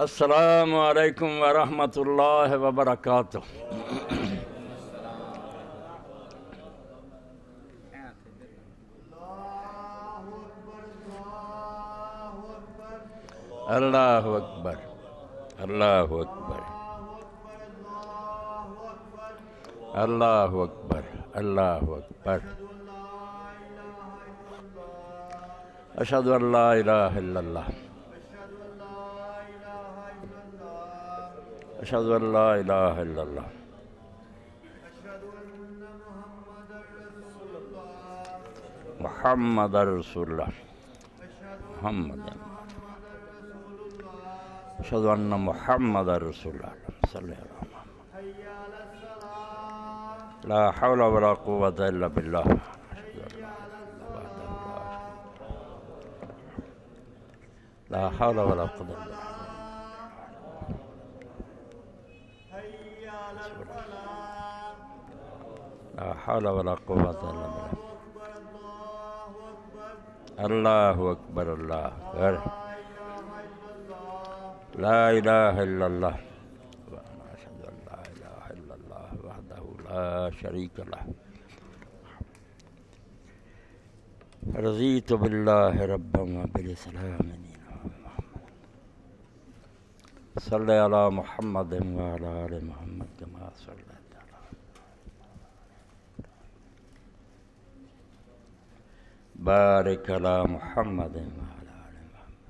السلام علیکم ورحمۃ اللہ وبرکاتہ۔ اللہ اکبر، اللہ اکبر، اللہ اکبر، اللہ اکبر۔ اشہد ان لا الہ الا اللہ، اشہد ان لا الہ الا اللہ، محمد رسول اللہ، محمد، اشہد ان محمد رسول اللہ، صلی اللہ علیہ وسلم۔ لا حول ولا قوة الا باللہ۔ لا حول ولا قوة الا باللہ۔ لا حول ولا قوة الا باللہ۔ اللہ اکبر، اللہ اکبر، لا الہ الا اللہ، اشہد ان لا الہ الا اللہ وحدہ لا شریک لہ، رضیت باللہ ربا وبالاسلام دینا۔ صلی علی محمد وعلی آل محمد کما صلیت بارک علی محمد وعلی آل محمد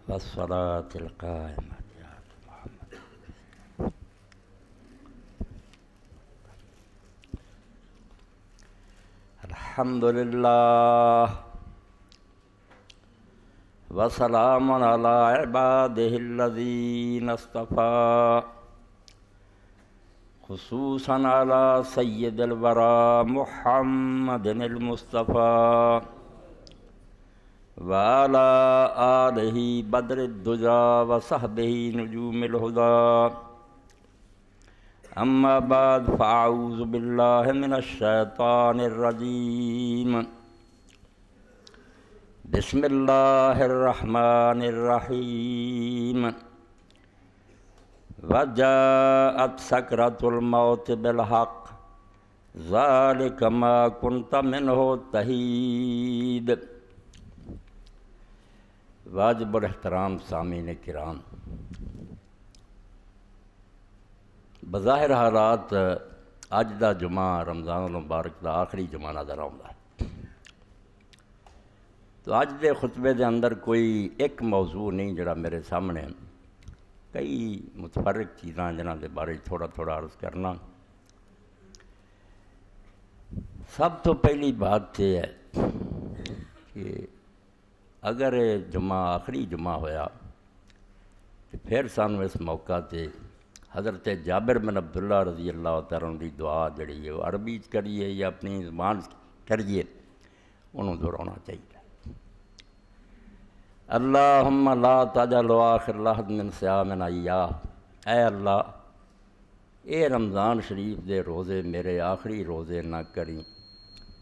والصلاة القائمة آل محمد۔ الحمد للہ وسلام علی عبادہ الذین اصطفیٰ، خصوصاً علی سید الورا محمد المصطفیٰ، وعلی آلہ بدر الدجا وصحبہ نجوم الہدی۔ اما بعد فاعوذ باللہ من الشیطان الرجیم، بسم اللہ الرحمن الرحیم۔ وجاءت سکرۃ الموت بالحق ذلک ما کنت منہ تحید۔ واجب الاحترام سامعین کرام، بظاہر حالات اج دا جمعہ رمضان المبارک دا آخری جمعہ نظر آؤں ہے، تو اج دے خطبے دے اندر کوئی ایک موضوع نہیں جڑا میرے سامنے، کئی متفرق چیزاں جنہاں دے بارے تھوڑا تھوڑا عرض کرنا۔ سب تو پہلی بات یہ ہے کہ اگر جمعہ آخری جمعہ ہویا تو پھر سانوں اس موقع تے حضرت جابر بن عبداللہ رضی اللہ تعالیٰ عنہ دی دعا جڑی ہے وہ عربی کریے یا اپنی زبان کریے، انہوں دہرانا چاہیے۔ اللہم لا تجعل آخر لحظ من صیامنا ایاہ، اے اللہ اے رمضان شریف دے روزے میرے آخری روزے نہ کریں،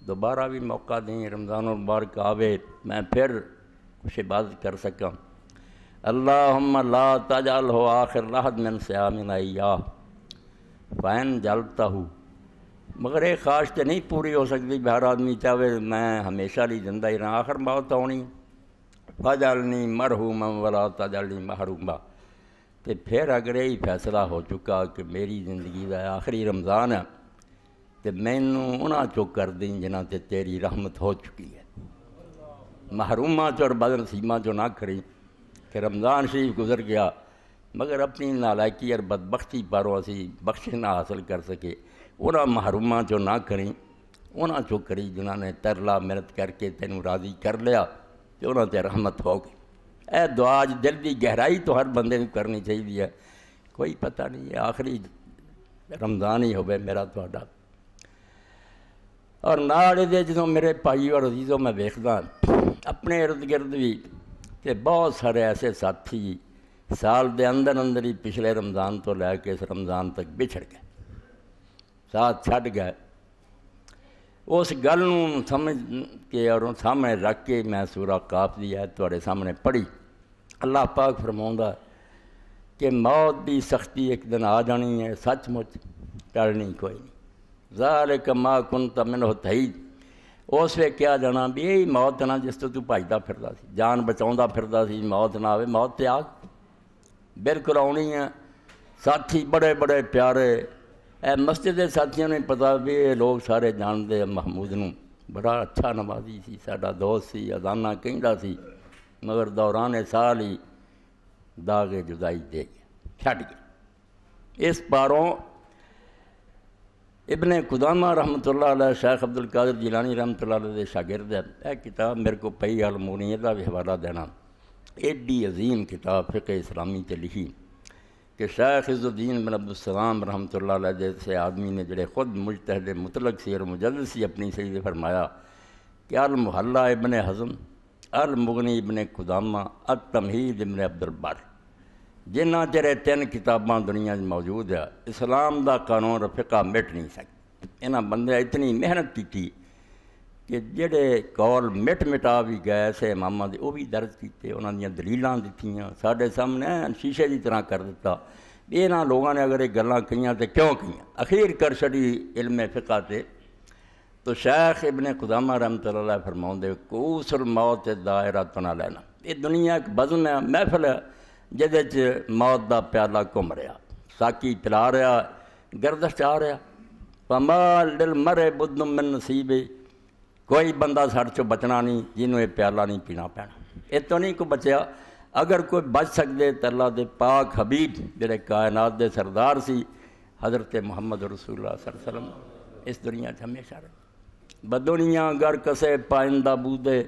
دوبارہ بھی موقع دیں، رمضان المبارک آوے میں پھر کچھ عبادت کر سکاں۔ اللہم لا تجعلہ آخر لحظ من صیامنا ایاہ فإن جعلتہ، مگر ایک خواہش تو نہیں پوری ہو سکتی، ہر آدمی چاہے میں ہمیشہ لیے زندہ ہی رہا، آخر موت آنی، فجعلنی مرحوما ولا تجعلنی محروما۔ تو پھر اگر یہی فیصلہ ہو چکا کہ میری زندگی دا آخری رمضان ہے تو مینوں انہاں چو کر دیں جنہاں تے تیری رحمت ہو چکی ہے، محروما چو اور بدنصیباں چو نہ کریں کہ رمضان شریف گزر گیا مگر اپنی نالائکی اور بدبختی پاروں اسی بخش نہ حاصل کر سکے، انہاں محروماں چو نہ کریں، انہاں چو کری جنہاں نے ترلا محنت کر کے تینوں راضی کر لیا تو انہاں تے رحمت ہو گئی۔ اے دعا دل دی گہرائی تو ہر بندے کو کرنی چاہیے، کوئی پتہ نہیں ہے آخری رمضان ہی ہوئے میرا تہاڈا۔ اور نال دے جدوں میرے بھائی اور عزیزوں میں ویکھدا اپنے ارد گرد بھی کہ بہت سارے ایسے ساتھی سال دے اندر ہی پچھلے رمضان تو لے کے اس رمضان تک بچھڑ گئے، ساتھ چھڈ گئے۔ اس گل نوں سمجھ کے اور سامنے رکھ کے میں سورہ قاف دی آیت تواڈے سامنے پڑھی۔ اللہ پاک فرماؤندا کہ موت دی سختی ایک دن آ جانی ہے، سچ مچ ٹلنی کوئی نہیں۔ ذالک ما کنت منہ تحید، اس وے کیا جانا بھی یہی موت نہ جس تو بھجدا پھردا سی، جان بچاؤندا پھردا سی، موت نہ آوے، موت تے آ بالکل آنی ہے۔ ساتھی بڑے بڑے پیارے، اے مسجد دے ساتھیوں نے پتا بھی یہ لوگ سارے جانتے محمود نوں، بڑا اچھا نمازی سی، ساڈا دوست سی، اذاناں کہندا سی، مگر دوران سال ہی داغ جدائی دے گیا، چھڈ گیا۔ اس پاروں ابن قدامہ رحمۃ اللہ علیہ، شیخ عبد القادر جیلانی رحمۃ اللہ علیہ دے شاگرد ہے، یہ کتاب میرے کو پئی المونی دا بھی حوالہ دینا، ایڈی عظیم کتاب فقہ اسلامی تے لکھی کہ شیخ عز الدین بن عبدالسلام رحمۃ اللہ علیہ جیسے آدمی نے جڑے خود مجتہد مطلق سی اور مجدد سی اپنی صحیح سے فرمایا کہ المحلہ ابن حزم، المغنی ابن قدامہ، التمہید ابن عبد البر، جنہ چرے 3 کتاباں دنیا موجود ہے، اسلام دا قانون فقہ مٹ نہیں سکتی۔ انہاں بندے اتنی محنت کی کہ جڑے قول مٹ مٹا بھی گئے سے اماماں دے وہ بھی درج کیتے، انہاں دیاں دلیلاں دتیاں ساڈے سامنے شیشے دی طرح کر دتا۔ انہاں لوگاں نے اگر یہ گلاں کیاں تے کیوں کیاں، اخیر کر چھڑی علم فقہ تے۔ تو شیخ ابن قدامہ رحمۃ اللہ علیہ فرماؤندے کوس الموت دائرہ تنا لینا، یہ دنیا ایک بزم ہے، محفل ہے جدے چ موت دا پیالہ گھم رہا، ساکی پلا رہا، گردش آ رہا۔ فما للمرء بد من نصیب، کوئی بندہ ساڈے چوں بچنا نہیں جنوں یہ پیالہ نہیں پینا پینا۔ یہ تو نہیں کوئی بچیا، اگر کوئی بچ سکتے تو اللہ دے پاک حبیب جڑے کائنات دے سردار سی حضرت محمد رسول اللہ صلی اللہ علیہ وسلم اس دنیا سے ہمیشہ رہے۔ بدنیا گر کسے پائندہ بودے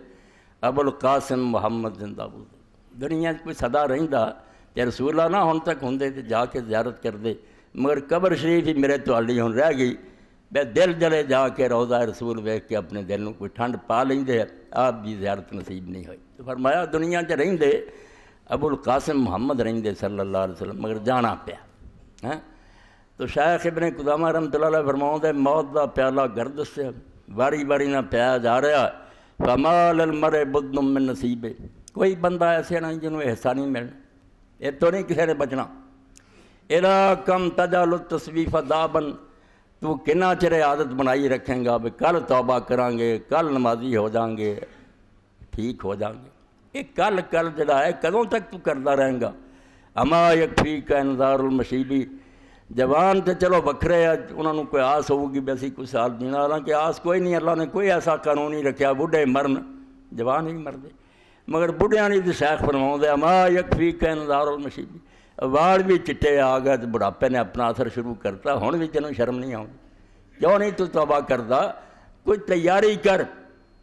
ابو القاسم محمد زندہ بودے۔ دنیا کوئی صدا رہندا تے رسول اللہ نہ ہن تک ہوندے تے جا کے زیارت کر دے، مگر قبر شریف ہی میرے تو حالی ہن رہ گئی، بے دل جلے جا کے روضہ رسول ویکھ کے اپنے دل نوں کوئی ٹھنڈ پا لیندے، آپ دی زیارت نصیب نہیں ہوئی۔ تو فرمایا دنیا چ رہندے ابو القاسم محمد رہندے صلی اللہ علیہ وسلم، مگر جانا پیا۔ تو شیخ ابن قدامہ رحمۃ اللہ علیہ فرماؤندے موت دا پیالہ گردش سے واری واری نہ پیا جا رہا، فما للمرء بد من نصیب، کوئی بندہ ایسے نہیں جنہوں حصہ نہیں ملنا، یہ تو نہیں کسی نے بچنا۔ الا کم تجعل التصویف دابن، تو کنا چرے عادت بنائی رکھیں گا بھی کل توبہ کریں گے، کل نمازی ہو جائیں گے، ٹھیک ہو جائیں گے۔ یہ کل جڑا ہے کدوں تک تو کرتا رہیں گا؟ اما یکفیک انذار المشیبی، جوان تو چلو وکھرے ہے، انہوں نے کوئی آس ہوگی بھی اسی کوئی سال دینا، حالانکہ آس کوئی نہیں، اللہ نے کوئی ایسا قانون نہیں رکھا بوڑھے مرن، جوان ہی مردے، مگر بوڑھیاں نہیں تو شیخ فرماؤں دے اما یکفیک انذار المشیبی، واڑ بھی چٹے آ گئے تو بڑھاپے نے اپنا اثر شروع کرتا، ہن بھی تینوں شرم نہیں آؤں؟ کیوں نہیں تو توبہ کردا؟ کوئی تیاری کر۔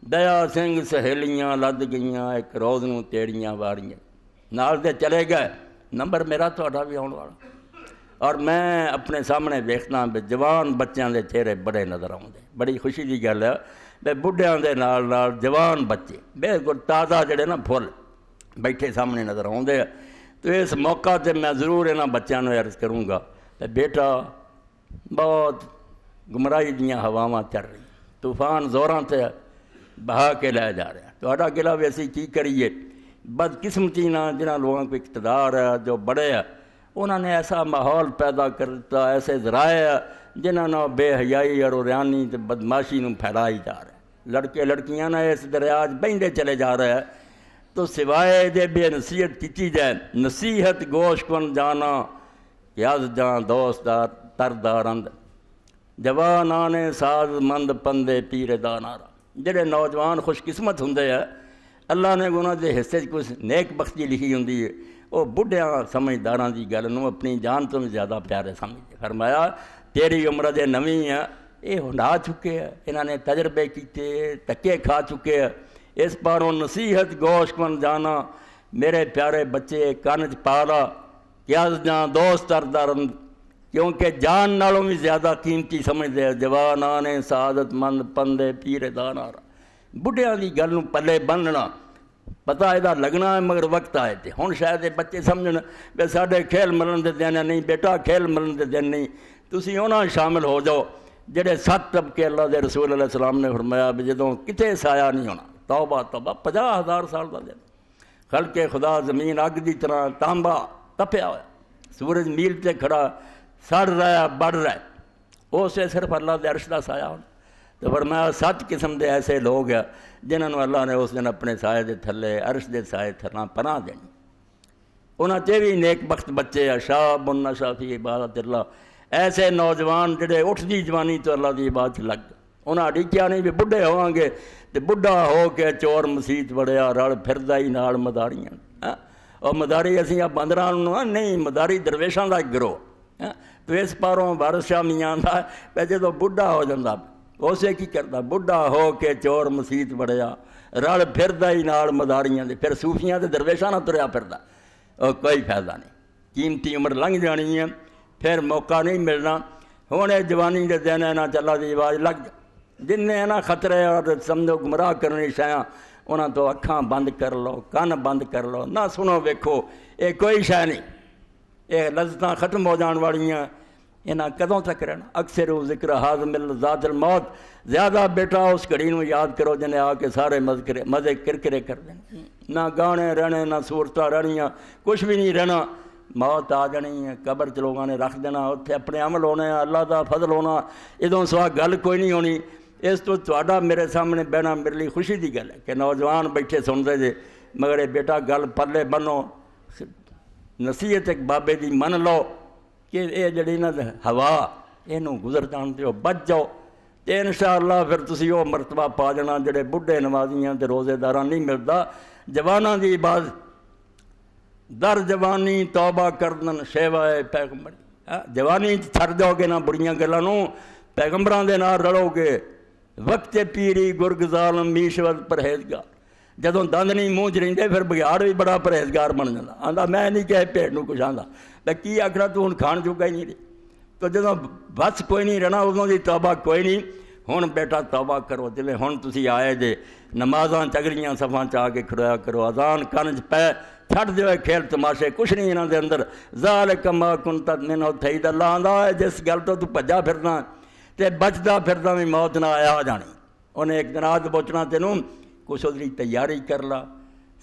دیا سنگھ سہیلیاں لد گئیاں، ایک روز نوں تیڑیاں واریاں، نال دے چلے گئے، نمبر میرا تہاڈا بھی آਉਣ والا۔ اور میں اپنے سامنے ویکھنا بھی جوان بچیاں دے چہرے بڑے نظر آؤندے، بڑی خوشی دی گل ہے بھی بڈھیاں دے نال جوان بچے بالکل تازہ جڑے نا پھل بیٹھے سامنے نظر آؤندے۔ تو اس موقع تے میں ضرور انہاں بچیاں نوں عرض کروں گا کہ بیٹا بہت گمراہی دیاں ہواواں چل رہی، طوفان زوراں تے بہا کے لے جا رہا، تہاڈا گلا بھی اسی کی کریے؟ بدقسمتی نہ جنہاں لوگوں کو اقتدار ہے، جو بڑے ہے، انہوں نے ایسا ماحول پیدا کرتا، ایسے ذرائع جنہوں نے بے حیائی اور عریانی تے بدماشی نوں پھیلائی جا رہا ہے، لڑکے لڑکیاں نے اس دریا بہندے چلے جا رہے ہیں۔ تو سوائے دے بے نصیحت کیتی جائے، نصیحت گوش کن جانا یاد جان دوست تردارند، جوانان ساز مند پندے پیر دانارا۔ جڑے نوجوان خوش قسمت ہوندے ہیں، اللہ نے انہاں دے حصے کچھ نیک بختی لکھی ہوندی ہے، وہ بڈھیاں سمجھداراں دی گل نوں اپنی جان تو زیادہ پیارے سمجھتے۔ فرمایا تیری عمر دے نویں ہیں، یہ ہنڈا چکے ہیں، انہاں نے تجربے کیتے، تکے کھا چکے ہیں، اس پاروں نصیحت گوش کن جانا میرے پیارے بچے کان چ پالا، کیا جان دوست تردارند، کیونکہ جان نالوں بھی زیادہ قیمتی سمجھتے ہیں جوانان سعادت مند پندے پیر دانارا۔ بڈھیاں دی گل نوں پلے بننا پتہ یہ لگنا ہے، مگر وقت آئے تھے ہن شاید یہ بچے سمجھن بھی ساڈے کھیل ملن دے دن نہیں، بیٹا کھیل ملن دے دن نہیں، تسی انہاں شامل ہو جاؤ جڑے 7 طبقے اللہ دے رسول علیہ السلام نے فرمایا بھی جدوں کتے سایہ نہیں ہونا، توبہ توبہ 50,000 سال دا دن، خلق خدا زمین اگ دی طرح تانبا تپیا ہوا، سورج میل تے کھڑا سڑ رہا ہے بڑھ رہا ہے، اسے صرف اللہ دے عرش دا سایہ ہونا۔ تو فرمایا 7 قسم دے ایسے لوگ ہیں جنہوں اللہ نے اس دن اپنے سائے دے تھلے عرش دے سائے تھلے پناہ دینی، انہاں تے بھی نیک بخت بچے ہیں، شاب نشا فی عبادت اللہ، ایسے نوجوان جڑے اٹھدی جوانی تو اللہ دی عبادت لگ گئے، انہاں ڈکیا نہیں بھی بڈھے ہوواں گے تے بڈھا ہو کے چور مسیت بڑھیا رل پھردا ہی نال مداریاں، اور مداری اسی اب بندراں نہیں، مداری درویشاں دا ایک گروہ، تو اس پاروں وارث شاہ میاں دا پہ جدوں بڈھا ہو جاندا اسے کی کرتا، بڈھا ہو کے چور مسیت بڑھیا رل پھردا ہی نال مداریاں دے، پھر صوفیاں تے درویشاں نہ تریا پھردا، اور کوئی فائدہ نہیں، قیمتی عمر لنگھ جانی ہے، پھر موقع نہیں ملنا، ہونے جوانی دے دن نہ چلا دی آواز لگ جا، جن نے نا خطرے اور سمجھو گمراہ کرنی شایاں انہاں تو اکھاں بند کر لو، کان بند کر لو، نہ سنو ویکھو، یہ کوئی شے نہیں، یہ لذتاں ختم ہو جان والیاں، انہاں کدوں تک رہنا۔ اکثر ذکر حاضم ذات الموت، زیادہ بیٹا اس گھڑی نو یاد کرو جنہیں آ کے سارے مزے کرکرے کر دیں، نہ گانے رہنے نہ صورتاں رہنیاں، کچھ بھی نہیں رہنا، موت آ جانی ہے، قبر چ لوگوں نے رکھ دینا، اتنے اپنے عمل ہونے، اللہ دا فضل ہونا، ادوں سوا گل کوئی نہیں ہونی۔ اس تو تہاڈا میرے سامنے بہنا میرے لیے خوشی دی گل ہے کہ نوجوان بیٹھے سنتے جے، مگر بیٹا گل پلے بنو، نصیحت ایک بابے دی من لو کہ یہ جڑی نا ہوا یہ گزر جان دیو، بچ جاؤ، تے انشاءاللہ پھر تسی وہ مرتبہ پا جانا جڑے بڈھے نمازیاں تے روزے داراں نہیں ملتا۔ جواناں دی عبادت در جوانی توبہ کردن شیوائے پیغمبر، جوانی چھڑ جاؤ گے نہ بڑیاں گلاں نوں، پیغمبراں دے نال رلو گے، وقت پیری گرگزال میشود پرہیزگار، جدوں دند نہیں منہ چ رہندے پھر بگیاڑ بھی بڑا پرہیزگار بن جاتا، آندا میں نہیں کہ پیٹ نوں کچھ آندا، تے کی آکھنا تو ہن کھان جوگا ہی نہیں رہی، تو جدوں بس کوئی نہیں رہنا ادوں دی توبہ کوئی نہیں، ہن بیٹا توبہ کرو، جلے ہن تسی آئے جے نمازاں چگڑیاں صفاں چ آ کے کھڑویا کرو، اذان کن چ پے چھڑ دیو کھیل تماشے، کچھ نہیں انہاں دے اندر، ذالک ما کنت منہ تھید، اللہ آندا ہے جس گل تو بھجا پھرنا تے بچدا پھردا بھی موت نہ آیا جانی، انہیں ایک دن آج پہنچنا تینوں، کچھ ادری تیاری کر لا،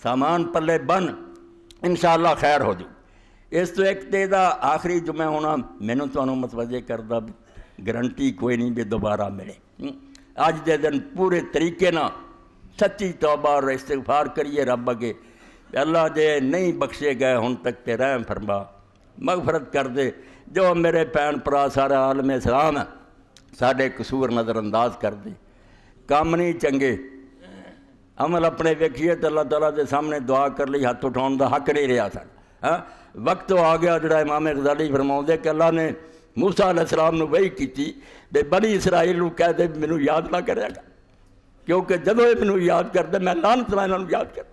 سامان پلے بن، انشاءاللہ خیر ہو جو۔ اس تو ایک تے دا آخری جمعہ ہونا مینوں تانوں متوجہ کردا گارنٹی کوئی نہیں بھی دوبارہ ملے، اج دے دن پورے طریقے نہ سچی توبہ اور استغفار کریے رب اگے، اللہ جے نہیں بخشے گئے ہن تک تے رحم فرما، مغفرت کر دے، جو میرے بھین بھرا سارا عالم اسلام ہے ساڈے قصور نظر انداز کر دے، کام نہیں چنگے، عمل اپنے ویکھیے تو اللہ تعالیٰ دے سامنے دعا کر لی، ہاتھ اٹھاؤن دا حق نہیں رہا سا، وقت تو آ گیا جڑا امام غزالی فرماؤندے کہ اللہ نے موسیٰ علیہ السلام نو وحی کیتی بے بنی اسرائیل نو کہہ دے مینوں یاد نہ کرے گا، کیونکہ جدوں یہ مینوں یاد کردا میں لعنت نال انہاں نوں یاد کردا،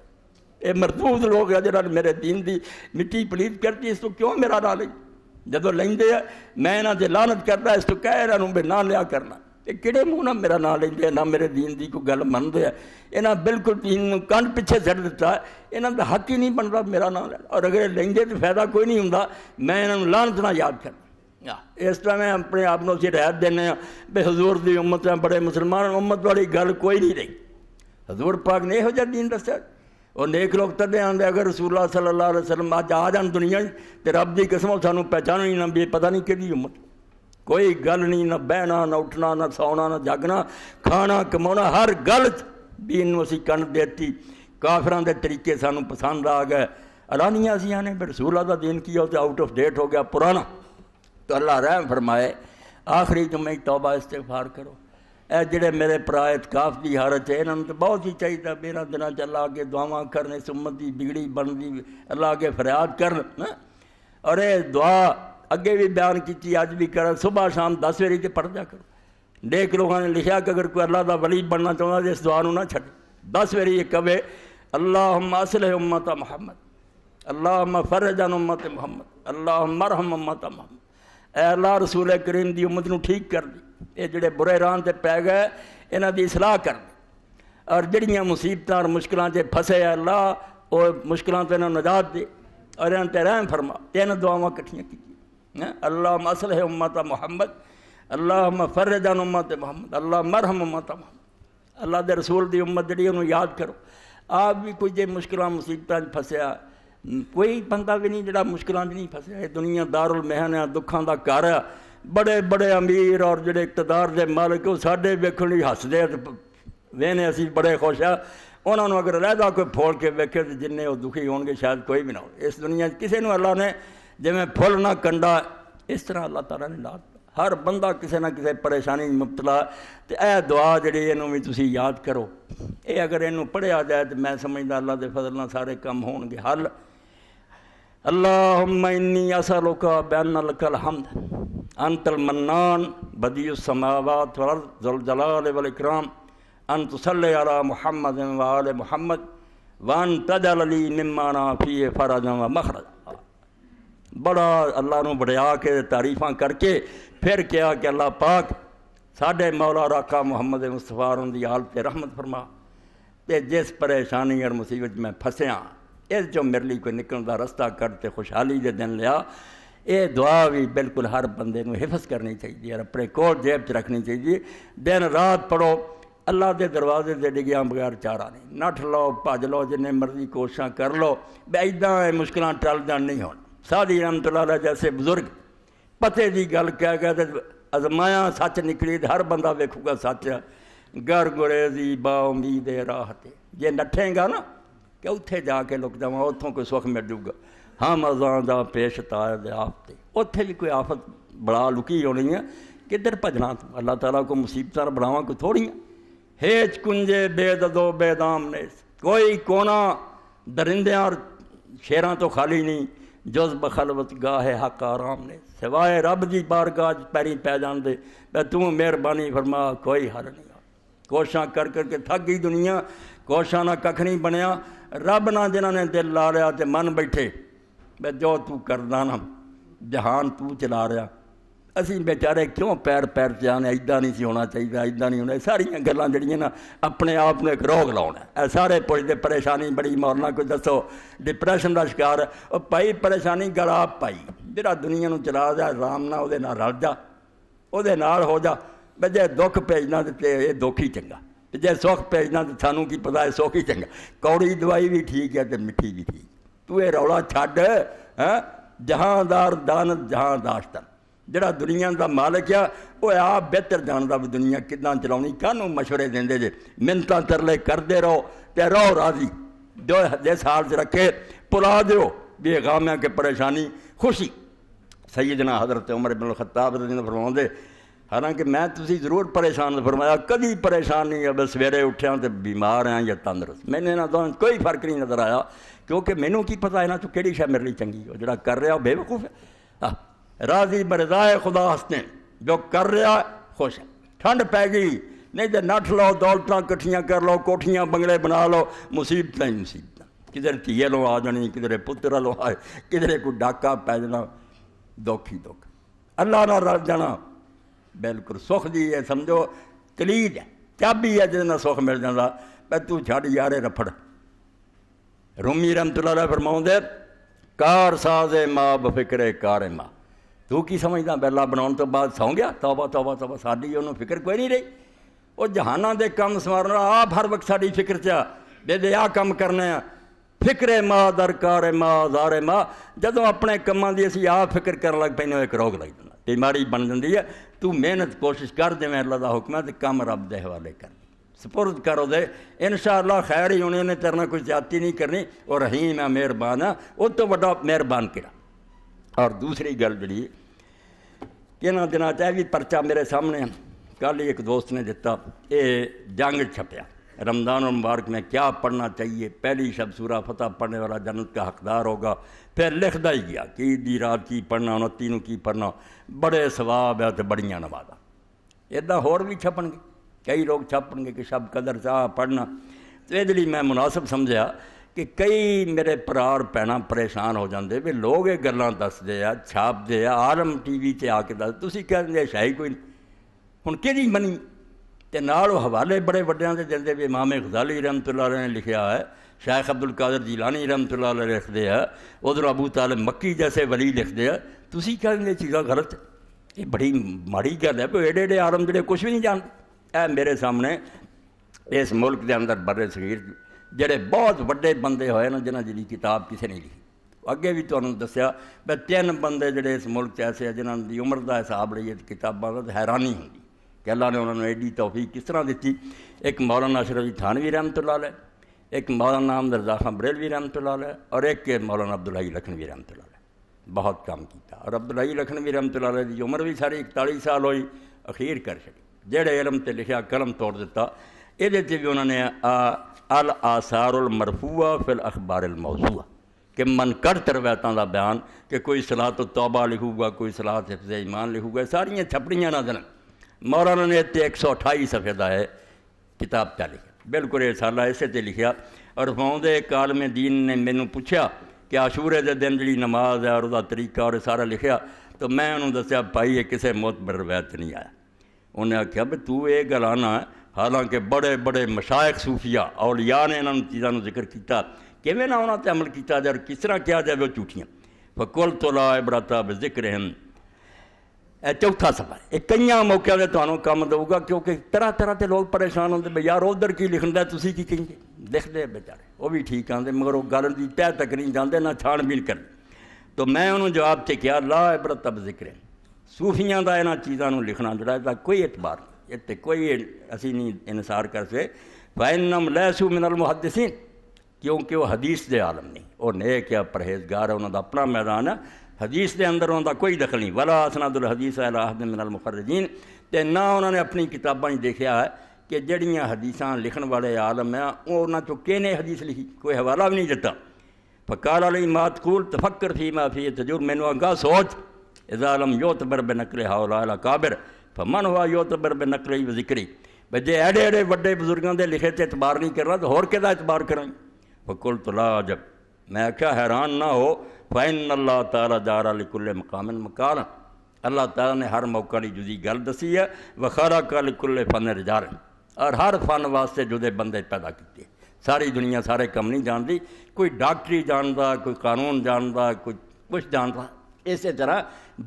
یہ مردود لوگ ہیں جنہاں نے میرے دین دی مٹی پلید کرتی، اس تو کیوں میرا نام لئی، جدوں لیندے میں انہاں تے لعنت کردا، اس تو کہہ انہاں نوں بے نہ لیا کرنا، یہ کہڑے منہ نہ میرا نام لیندے نہ میرے دین دی کوئی گل منتے ہیں، انہاں بالکل دین نوں کنڈ پیچھے چھڈ دیتا ہے، انہاں دا حق ہی نہیں بنتا میرا نام لینا، اور اگر لیندے تو فائدہ کوئی نہیں ہوندا، میں انہاں نوں لعنت نہ یاد کرنا۔ اس طرح میں اپنے آپ کو ہدایت دینے بے حضور دی امت ہے، بڑے مسلمان امت والی گل کوئی نہیں رہی، حضور پاک نے یہو جہا دین دسیا، اور نیک لوگ تدے آندے اگر رسول اللہ صلی اللہ علیہ وسلم اج آ جان دنیا تے رب دی قسم سانوں پہچانو ہی نہ بھی پتہ نہیں کہڑی امت، کوئی گل نہیں، نہ بہنا نہ اٹھنا نہ سونا نہ جاگنا، کھانا کمانا، ہر گل دین نوں اسی کنڈ دیتی، کافراں دے طریقے سانوں پسند آ گئے، علانیہ اسی آنے پھر رسول اللہ دا دین کی ہو تے آؤٹ آف ڈیٹ ہو گیا پرانا، تو اللہ رحم فرمائے، آخری جمعہ توبہ استغفار کرو، اے جڑے میرے پرا اعتکاف دی حالت ہے انہوں نے تو بہت ہی چاہیے میرا دنوں چ اللہ کے دعاواں کرنے، سمت دی بگڑی بنتی اللہ کے فریاد کرن، اور یہ دعا اگے بھی بیان کی اج بھی کر، صبح شام 10 واری تے پڑھ جا کرو، نیک لوگوں نے لکھا کہ اگر کوئی اللہ دا ولی بننا چاہتا ہے اس دعا نوں نہ چھڈ، 10 واری یہ کہے اللہم اصلح امت محمد، اللہم فرج عن امت محمد، اللہم ارحم امت محمد، اے اللہ رسول کریم دی امت نو ٹھیک کر دی، یہ جڑے برے راہ تے پی گئے انہاں دی اصلاح کر دی، اور جڑیاں مصیبتاں اور مشکلاں تے پھسے اللہ وہ مشکلاں تے انہاں نجات دے، اور انہاں تے رحم فرما، تین دعاواں کٹھیاں کی، اللہم اصلح امت محمد، اللہم فرج عن امت محمد، اللہ مرحم امت محمد، اللہ دے رسول دی امت جڑی انہوں یاد کرو۔ آپ بھی کوئی جے مشکلاں مصیبتاں پھسیا، کوئی بندہ بھی نہیں جڑا مشکلاں نہیں پھسیا۔ یہ دنیا دارالمحن ہے، دکھاں دا گھر ہے۔ بڑے بڑے امیر اور جڑے اقتدار دے مالک وہ ساڈے ویکھن لئی ہسدے وینے، اسی بڑے خوش ہیں۔ انہوں نے اگر علیحدہ کوئی پھول کے ویکھے تو جننے وہ دکھی ہون گے شاید کوئی بھی نہ ہو۔ اس دنیا کسی نو اللہ نے جویں پھل نہ کنڈا اس طرح اللہ تعالیٰ نے لا ہر بندہ کسی نہ کسی پریشانی مبتلا۔ تو اے دعا جڑی اینوں بھی تسی یاد کرو، اے اگر اینوں پڑھیا جائے تو میں سمجھدا اللہ دے فضل نال سارے کم ہون گے حل۔ اللہم انی اسألک بأن لک الحمد انت المنان بدیع السماوات والارض ذو الجلال والاکرام ان تصلی علی محمد وآل محمد وان تجعل لی مما فیہ فرجا ومخرجا۔ بڑا اللہ نو بڑھا کے تعریفاں کر کے پھر کیا کہ اللہ پاک ساڈے مولا راکا محمد مصطفیٰ دی حالت رحمت فرما، تے جس پریشانی اور مصیبت میں پھسیاں اس جو میرے لیے کوئی نکلن دا رستہ کرتے خوشحالی دے دن لیا۔ یہ دعا بھی بالکل ہر بندے نو حفظ کرنی چاہیے اور اپنے کول جیب چ رکھنی چاہیے۔ دن رات پڑھو، اللہ دے دروازے دے ڈگیاں بغیر چارہ نہیں۔ نٹھ لو، بھج لو، جنہیں مرضی کوششاں کر لو، ایداں مشکلاں ٹل جان نہیں ہون۔ سعدی رحمۃ اللہ علیہ جیسے بزرگ پتے دی گل کہہ گئے تو ازمایا سچ نکلی، ہر بندہ ویکھو گا سچ ہے۔ گر گریزی با امید راہ تے، جے نٹھیں گا نا کہ اتھے جا کے لک جاواں، اتھوں کوئی سکھ مل گا۔ ہم ازاں دا پیش تایا دے آفتے، اتھے بھی کوئی آفت بڑا لکی ہونی ہے، کدھر بھجنا تو اللہ تعالیٰ کو مصیبتاں بڑھاواں کوئی تھوڑی ہیں۔ ہیچ کنجے بے ددو بے دام نیس، کوئی کونا درندیاں اور شیراں تو خالی نہیں، جز بخلوت گاہ حق آرام نے، سوائے رب دی بارگاہ پیری پہ جان دے، بے توں مہربانی فرما کوئی حل نہیں۔ کوشاں کر کر کے تھک گئی دنیا، کوشاں نہ ککھ نہیں بنیا۔ رب نہ جنہاں نے دل لا لیا تے من بیٹھے بے جو تو کردا نا جہان تو چلا رہا، اسی بیچارے کیوں پیر پیر چاہنے ایدہ نہیں سی ہونا چاہیے، ایدہ نہیں ہونا۔ ساریاں گلاں جڑیاں نا اپنے آپ نے ایک روگ لاؤنا ہے۔ سارے پوچھتے پریشانی بڑی مورنا، کوئی دسو ڈپریشن کا شکار ہے، وہ پائی پریشانی گل آپ پائی، جہاں دنیا نو چلا جا آرام نہ وہ رل جا، وہ ہو جا۔ بے جے دکھ بھیجنا تو یہ دکھ ہی چنگا، جے سکھ بھیجنا تو سانوں کی پتا ہے سکھ ہی چنگا۔ کوڑی دوائی بھی ٹھیک ہے تو میٹھی بھی ٹھیک۔ تو یہ رولا چھڈ، جہاندار دانت جہاں داشتن، جڑا دنیا دا مالک ہے وہ آپ بہتر جاندا بھی دنیا کداں چلاونی۔ کانوں مشورے دیندے جے، منتاں ترلے کردے رہو تے رہو راضی، جو جس حال سے رکھے پلا دیو بے غامیاں کے پریشانی خوشی۔ سیدنا حضرت عمر بن الخطاب رضی اللہ عنہ فرماندے، حالانکہ میں تسی ضرور پریشان فرمایا، کدی پریشان نہیں ہے، بس سویرے اٹھیا تو بیمار ہیں یا تندرست، میں نے دونوں کوئی فرق نہیں نظر آیا، کیونکہ مینوں کی پتہ ہے نا تو کہڑی شے میرے لیے چنگی ہو۔ جڑا کر رہا وہ بے وقوف ہے، راضی برضائے خدا ہستے، جو کر رہا خوش ہے۔ ٹھنڈ پی گئی نہیں تو نٹھ لو، دولتاں کٹھیاں کر لو، کوٹھیاں بنگلے بنا لو، مصیبتیں ہی مصیبتیں، کدھر تھیے لو آ جانی، کدھر پتر لو آئے، کدھر کوئی ڈاکہ پی جانا، دکھ ہی دکھ۔ اللہ نہ رل جانا بالکل سکھ دی ہے، سمجھو کلید ہے، چابی ہے جس سکھ مل جاتا۔ پہ تو چھڑ یارے رفڑ۔ رومی رحمۃ اللہ علیہ فرماؤندے، کار ساز ماں بفکرے کار ماں، تو کی سمجھدا بیلا بناؤن تو بعد سو گیا؟ توبہ توبہ توبہ، ساڈی انہوں فکر کوئی نہیں رہی۔ وہ جہاناں دے کم سوارنا آپ ہر وقت ساڈی فکر چا بے دے آ کم کرنے ہیں، فکرے ماں درکار ماں زار ماں۔ جدوں اپنے کماں دی اسی آپ فکر کرن لگ پے ایک روگ لگ جانا، بیماری بن جاندی ہے۔ تو محنت کوشش کر دے، میں اللہ دا حکم ہے تے کم رب دے حوالے کر، سپرد کرو دے، انشاءاللہ خیر ہی ہونے، تیرنا کوئی زیادتی نہیں کرنی، اور رحیم ہے مہربان ہے، وہ تو بڑا مہربان کرا۔ اور دوسری گل جڑی انہاں دناں چ بھی پرچہ میرے سامنے ہے، کل ہی ایک دوست نے دیتا، یہ جنگ چھپیا رمضان المبارک میں کیا پڑھنا چاہیے، پہلی شب سورہ فتح پڑھنے والا جنت کا حقدار ہوگا، پھر لکھدا ہی گیا کہ عید دی رات کی پڑھنا، 29 کی پڑھنا، بڑے ثواب ہے تو بڑیاں نمازاں۔ ادا ہور بھی چھپن گے، کئی لوگ چھپن گے کہ شب قدر چاہ پڑھنا۔ تو یہ لیے میں مناسب سمجھا کہ کئی میرے پرار بھیناں پریشان ہو جاندے بھی لوگ یہ گلاں دسدے آ، چھاپدے آ، عالم ٹی وی تے آ کے دس، تسی کہندے شاہی کوئی نہیں، ہن کہڑی منی؟ تے نال وہ حوالے بڑے وڈیاں دے دیندے بھی امام غزالی رحمۃ اللہ علیہ نے لکھیا ہے، شیخ عبدالقادر جیلانی رحمۃ اللہ علیہ لکھدے ہیں، ادھر ابو طالب مکی جیسے ولی لکھدے ہیں، تسی کہندے چیزاں غلط ہے۔ یہ بڑی ماڑی گل ہے کہ ایڈے ایڈے عالم جڑے کچھ بھی نہیں جانتے. اے میرے سامنے اس ملک دے اندر بر صغیر جڑے بہت وڈے بندے ہوئے نا جنہاں جی کتاب کسی نے لکھی. اگے بھی تمہیں دسیا بھائی 3 بندے جڑے اس ملک ایسے ہیں جنہوں کی عمر کا حساب لئیے کتاباں کا حیرانی ہوگی کہ اللہ نے انہوں نے ایڈی توفیق کس طرح دیتی. ایک مولانا اشرف علی تھانوی رحمۃ اللہ علیہ, ایک مولانا احمد رضا خان بریلوی رحمۃ اللہ علیہ, اور ایک مولانا عبدالحی لکھنوی رحمۃ اللہ علیہ. بہت کام کیتا. اور عبدالحی لکھنوی رحمۃ اللہ علیہ کی عمر بھی ساری 41 سال ہوئی, اخیر کر چڑی. جہڑے علم تے لکھیا قلم توڑ دیتا. یہ بھی انہوں نے الآثار المرفوعہ فی الاخبار الموضوعہ کہ منکرت روایتاں دا بیان کہ کوئی صلاۃ التوبہ لکھو گا, کوئی صلاۃ حفظ ایمان لکھو گا, ساریاں چھپڑیاں نہ دن. مولانا نے 128 صفحے دا ہے کتاب پہ لکھا, بالکل رسالہ اسے تے لکھیا. اور فوند ایک عالم دین نے مینوں پوچھا کہ عاشورے دے دن جڑی نماز ہے اور دا طریقہ اور سارا لکھیا, تو میں انہوں دسیا بھائی یہ کسے معتبر روایت نہیں آیا. انہیں آخیا بھی تو یہ گل آنا ہے, حالانکہ بڑے بڑے مشائخ صوفیاء اولیاء نے انہوں چیزوں ذکر کیتا, کیویں نہ انہوں تے عمل کیتا جائے اور کس طرح کیا جائے وہ جھوٹیاں. فقلت لا عبرۃ بذکرہم. اے چوتھا سفر ہے, کئی موقع سے تمہیں کام دوں گا کیونکہ طرح طرح کے لوگ پریشان ہوتے بھائی یار ادھر کی لکھن ہے تسی کی کہیں گے. لکھتے بیچارے وہ بھی ٹھیک آتے مگر وہ گل کی تہ تک نہیں جانتے نہ چھان بین کر. تو میں انہوں جواب سے کیا لا عبرۃ بذکرہم, صوفیاں دا انہاں چیزاں لکھنا جڑا ہے کوئی اعتبار نہیں, اتنے کوئی اسی نہیں انحصار کر سکے. فإنہم لیسوا من المحدثین, کیونکہ وہ حدیث دے عالم نہیں, وہ نیک یا پرہیزگار ہے, انہوں دا اپنا میدان ہے. حدیث دے اندر انہوں دا کوئی دخل نہیں. ولا اسناد الحدیث الی احد من المخرجین, تے نہ انہوں نے اپنی کتاباں دیکھا ہے کہ جڑیاں حدیثاں لکھن والے عالم ہیں انہاں چوں کہنے حدیث لکھی, کوئی حوالہ بھی نہیں دیتا. فقال علی ما تقول تفکر فیما فی تجور, مینوں آگاہ سوچ اذا لم یعتبر بنقل ہؤلاء الاکابر فمن ہوا یعتبر بنقلی و ذکری. بھئی جے ایڈے ایڈے بڑے بزرگاں دے لکھے تے اعتبار نہیں کرنا تو ہور کہدا اعتبار کریں. فقلت لا عجب, میں کیا حیران نہ ہو. فإن اللہ تعالیٰ جعل لکل مقام مقالا, اللہ تعالیٰ نے ہر موقع لی جدی گل دسی ہے. وخلق لکل فن رجال, اور ہر فن واسطے جدے بندے پیدا کیتے. ساری دنیا سارے کم نہیں جانتی, کوئی ڈاکٹری جانتا, کوئی قانون جانتا, کوئی کچھ جانتا. اسی طرح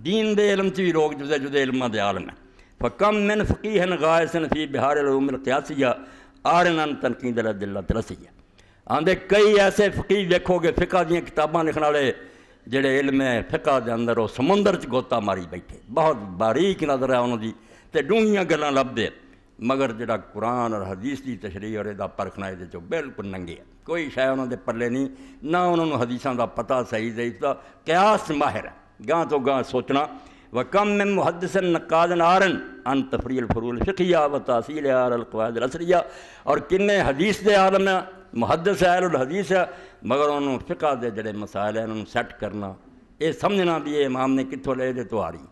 دین دے علم بھی لوگ جدے جدے علماں دے عالم ہیں. فکم من فقیہ غائص فی بحار العلوم القیاسیہ عارضا تنقید الادلہ الرسیہ. آندے کئی ایسے فقیہ دیکھو گے فقہ دیاں کتاباں لکھن والے جڑے علم فقہ دے اندر وہ سمندر چ گوتا ماری بیٹھے, بہت باریک نظر ہے انہوں دی تے ڈونگیاں گلاں لبدے, مگر جڑا قرآن اور حدیث دی تشریح اور دا پرکھنا دے چوں بالکل ننگے ہے. کوئی شے انہوں دے پلے نہیں, نہ انہوں نے حدیثاں دا پتہ صحیح ضعیف دا. قیاس ماہر ہے, گاں تو گاں سوچنا. وکم من محدث نقاد عارن عن تفریع الفروع الفقہیہ و تحصیل علی القواعد العصریہ, اور کنے حدیث دے عالم ہیں, محدث اہل الحدیث ہے, مگر انہوں فقہ دے جڑے مسائل ہیں انہوں سیٹ کرنا, یہ سمجھنا بھی یہ امام نے کتوں لے دے تو آ رہی,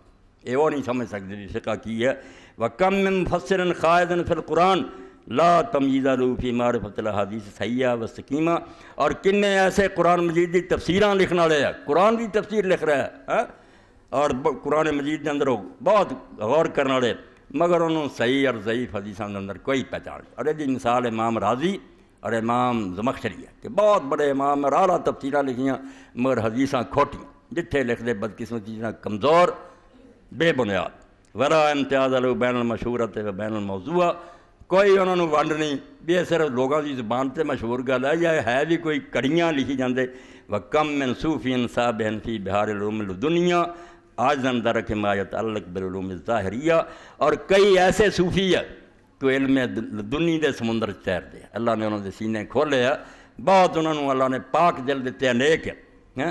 یہ وہ نہیں سمجھ سکتے بھی فقہ کی ہے. وکم من مفسر قائد فی القرآن لا تمییز له فی معرفۃ الاحادیث صحیحہ و سقیمہ, اور کنے ایسے قرآن مجید دی تفسیراں لکھن والے ہیں, قرآن دی تفسیر لکھ رہا ہے اور قرآن مجید کے اندر بہت غور کرنے والے, مگر انہوں صحیح اور ضعیف حدیثاں کے اندر کوئی پہچان. اور یہ مثال امام راضی اور امام زمخشری ہے کہ بہت بڑے امام اور اعلیٰ تفسیراں لکھیاں مگر حدیثاں کھوٹیاں, جتھے لکھ دے بدقسمتی کمزور بے بنیاد. ولا امتیاز له بین المشہورۃ و بین الموضوع, کوئی انہوں نے ونڈ نہیں بھی یہ صرف لوگوں کی زبان سے مشہور گل ہے یا ہے بھی کوئی کڑیاں لکھی جاندے. وکم من صوفی صابح فی بحار العلوم الدنیا عاجزا درک ما یتعلق بالعلوم الظاہریہ, اور کئی ایسے صوفی ہے تو علم دنیا دے سمندر تیر دے, اللہ نے انہوں دے سینے کھولے ہے, بہت انہوں نے اللہ نے پاک دل دیتے ہیں, نیک ہے,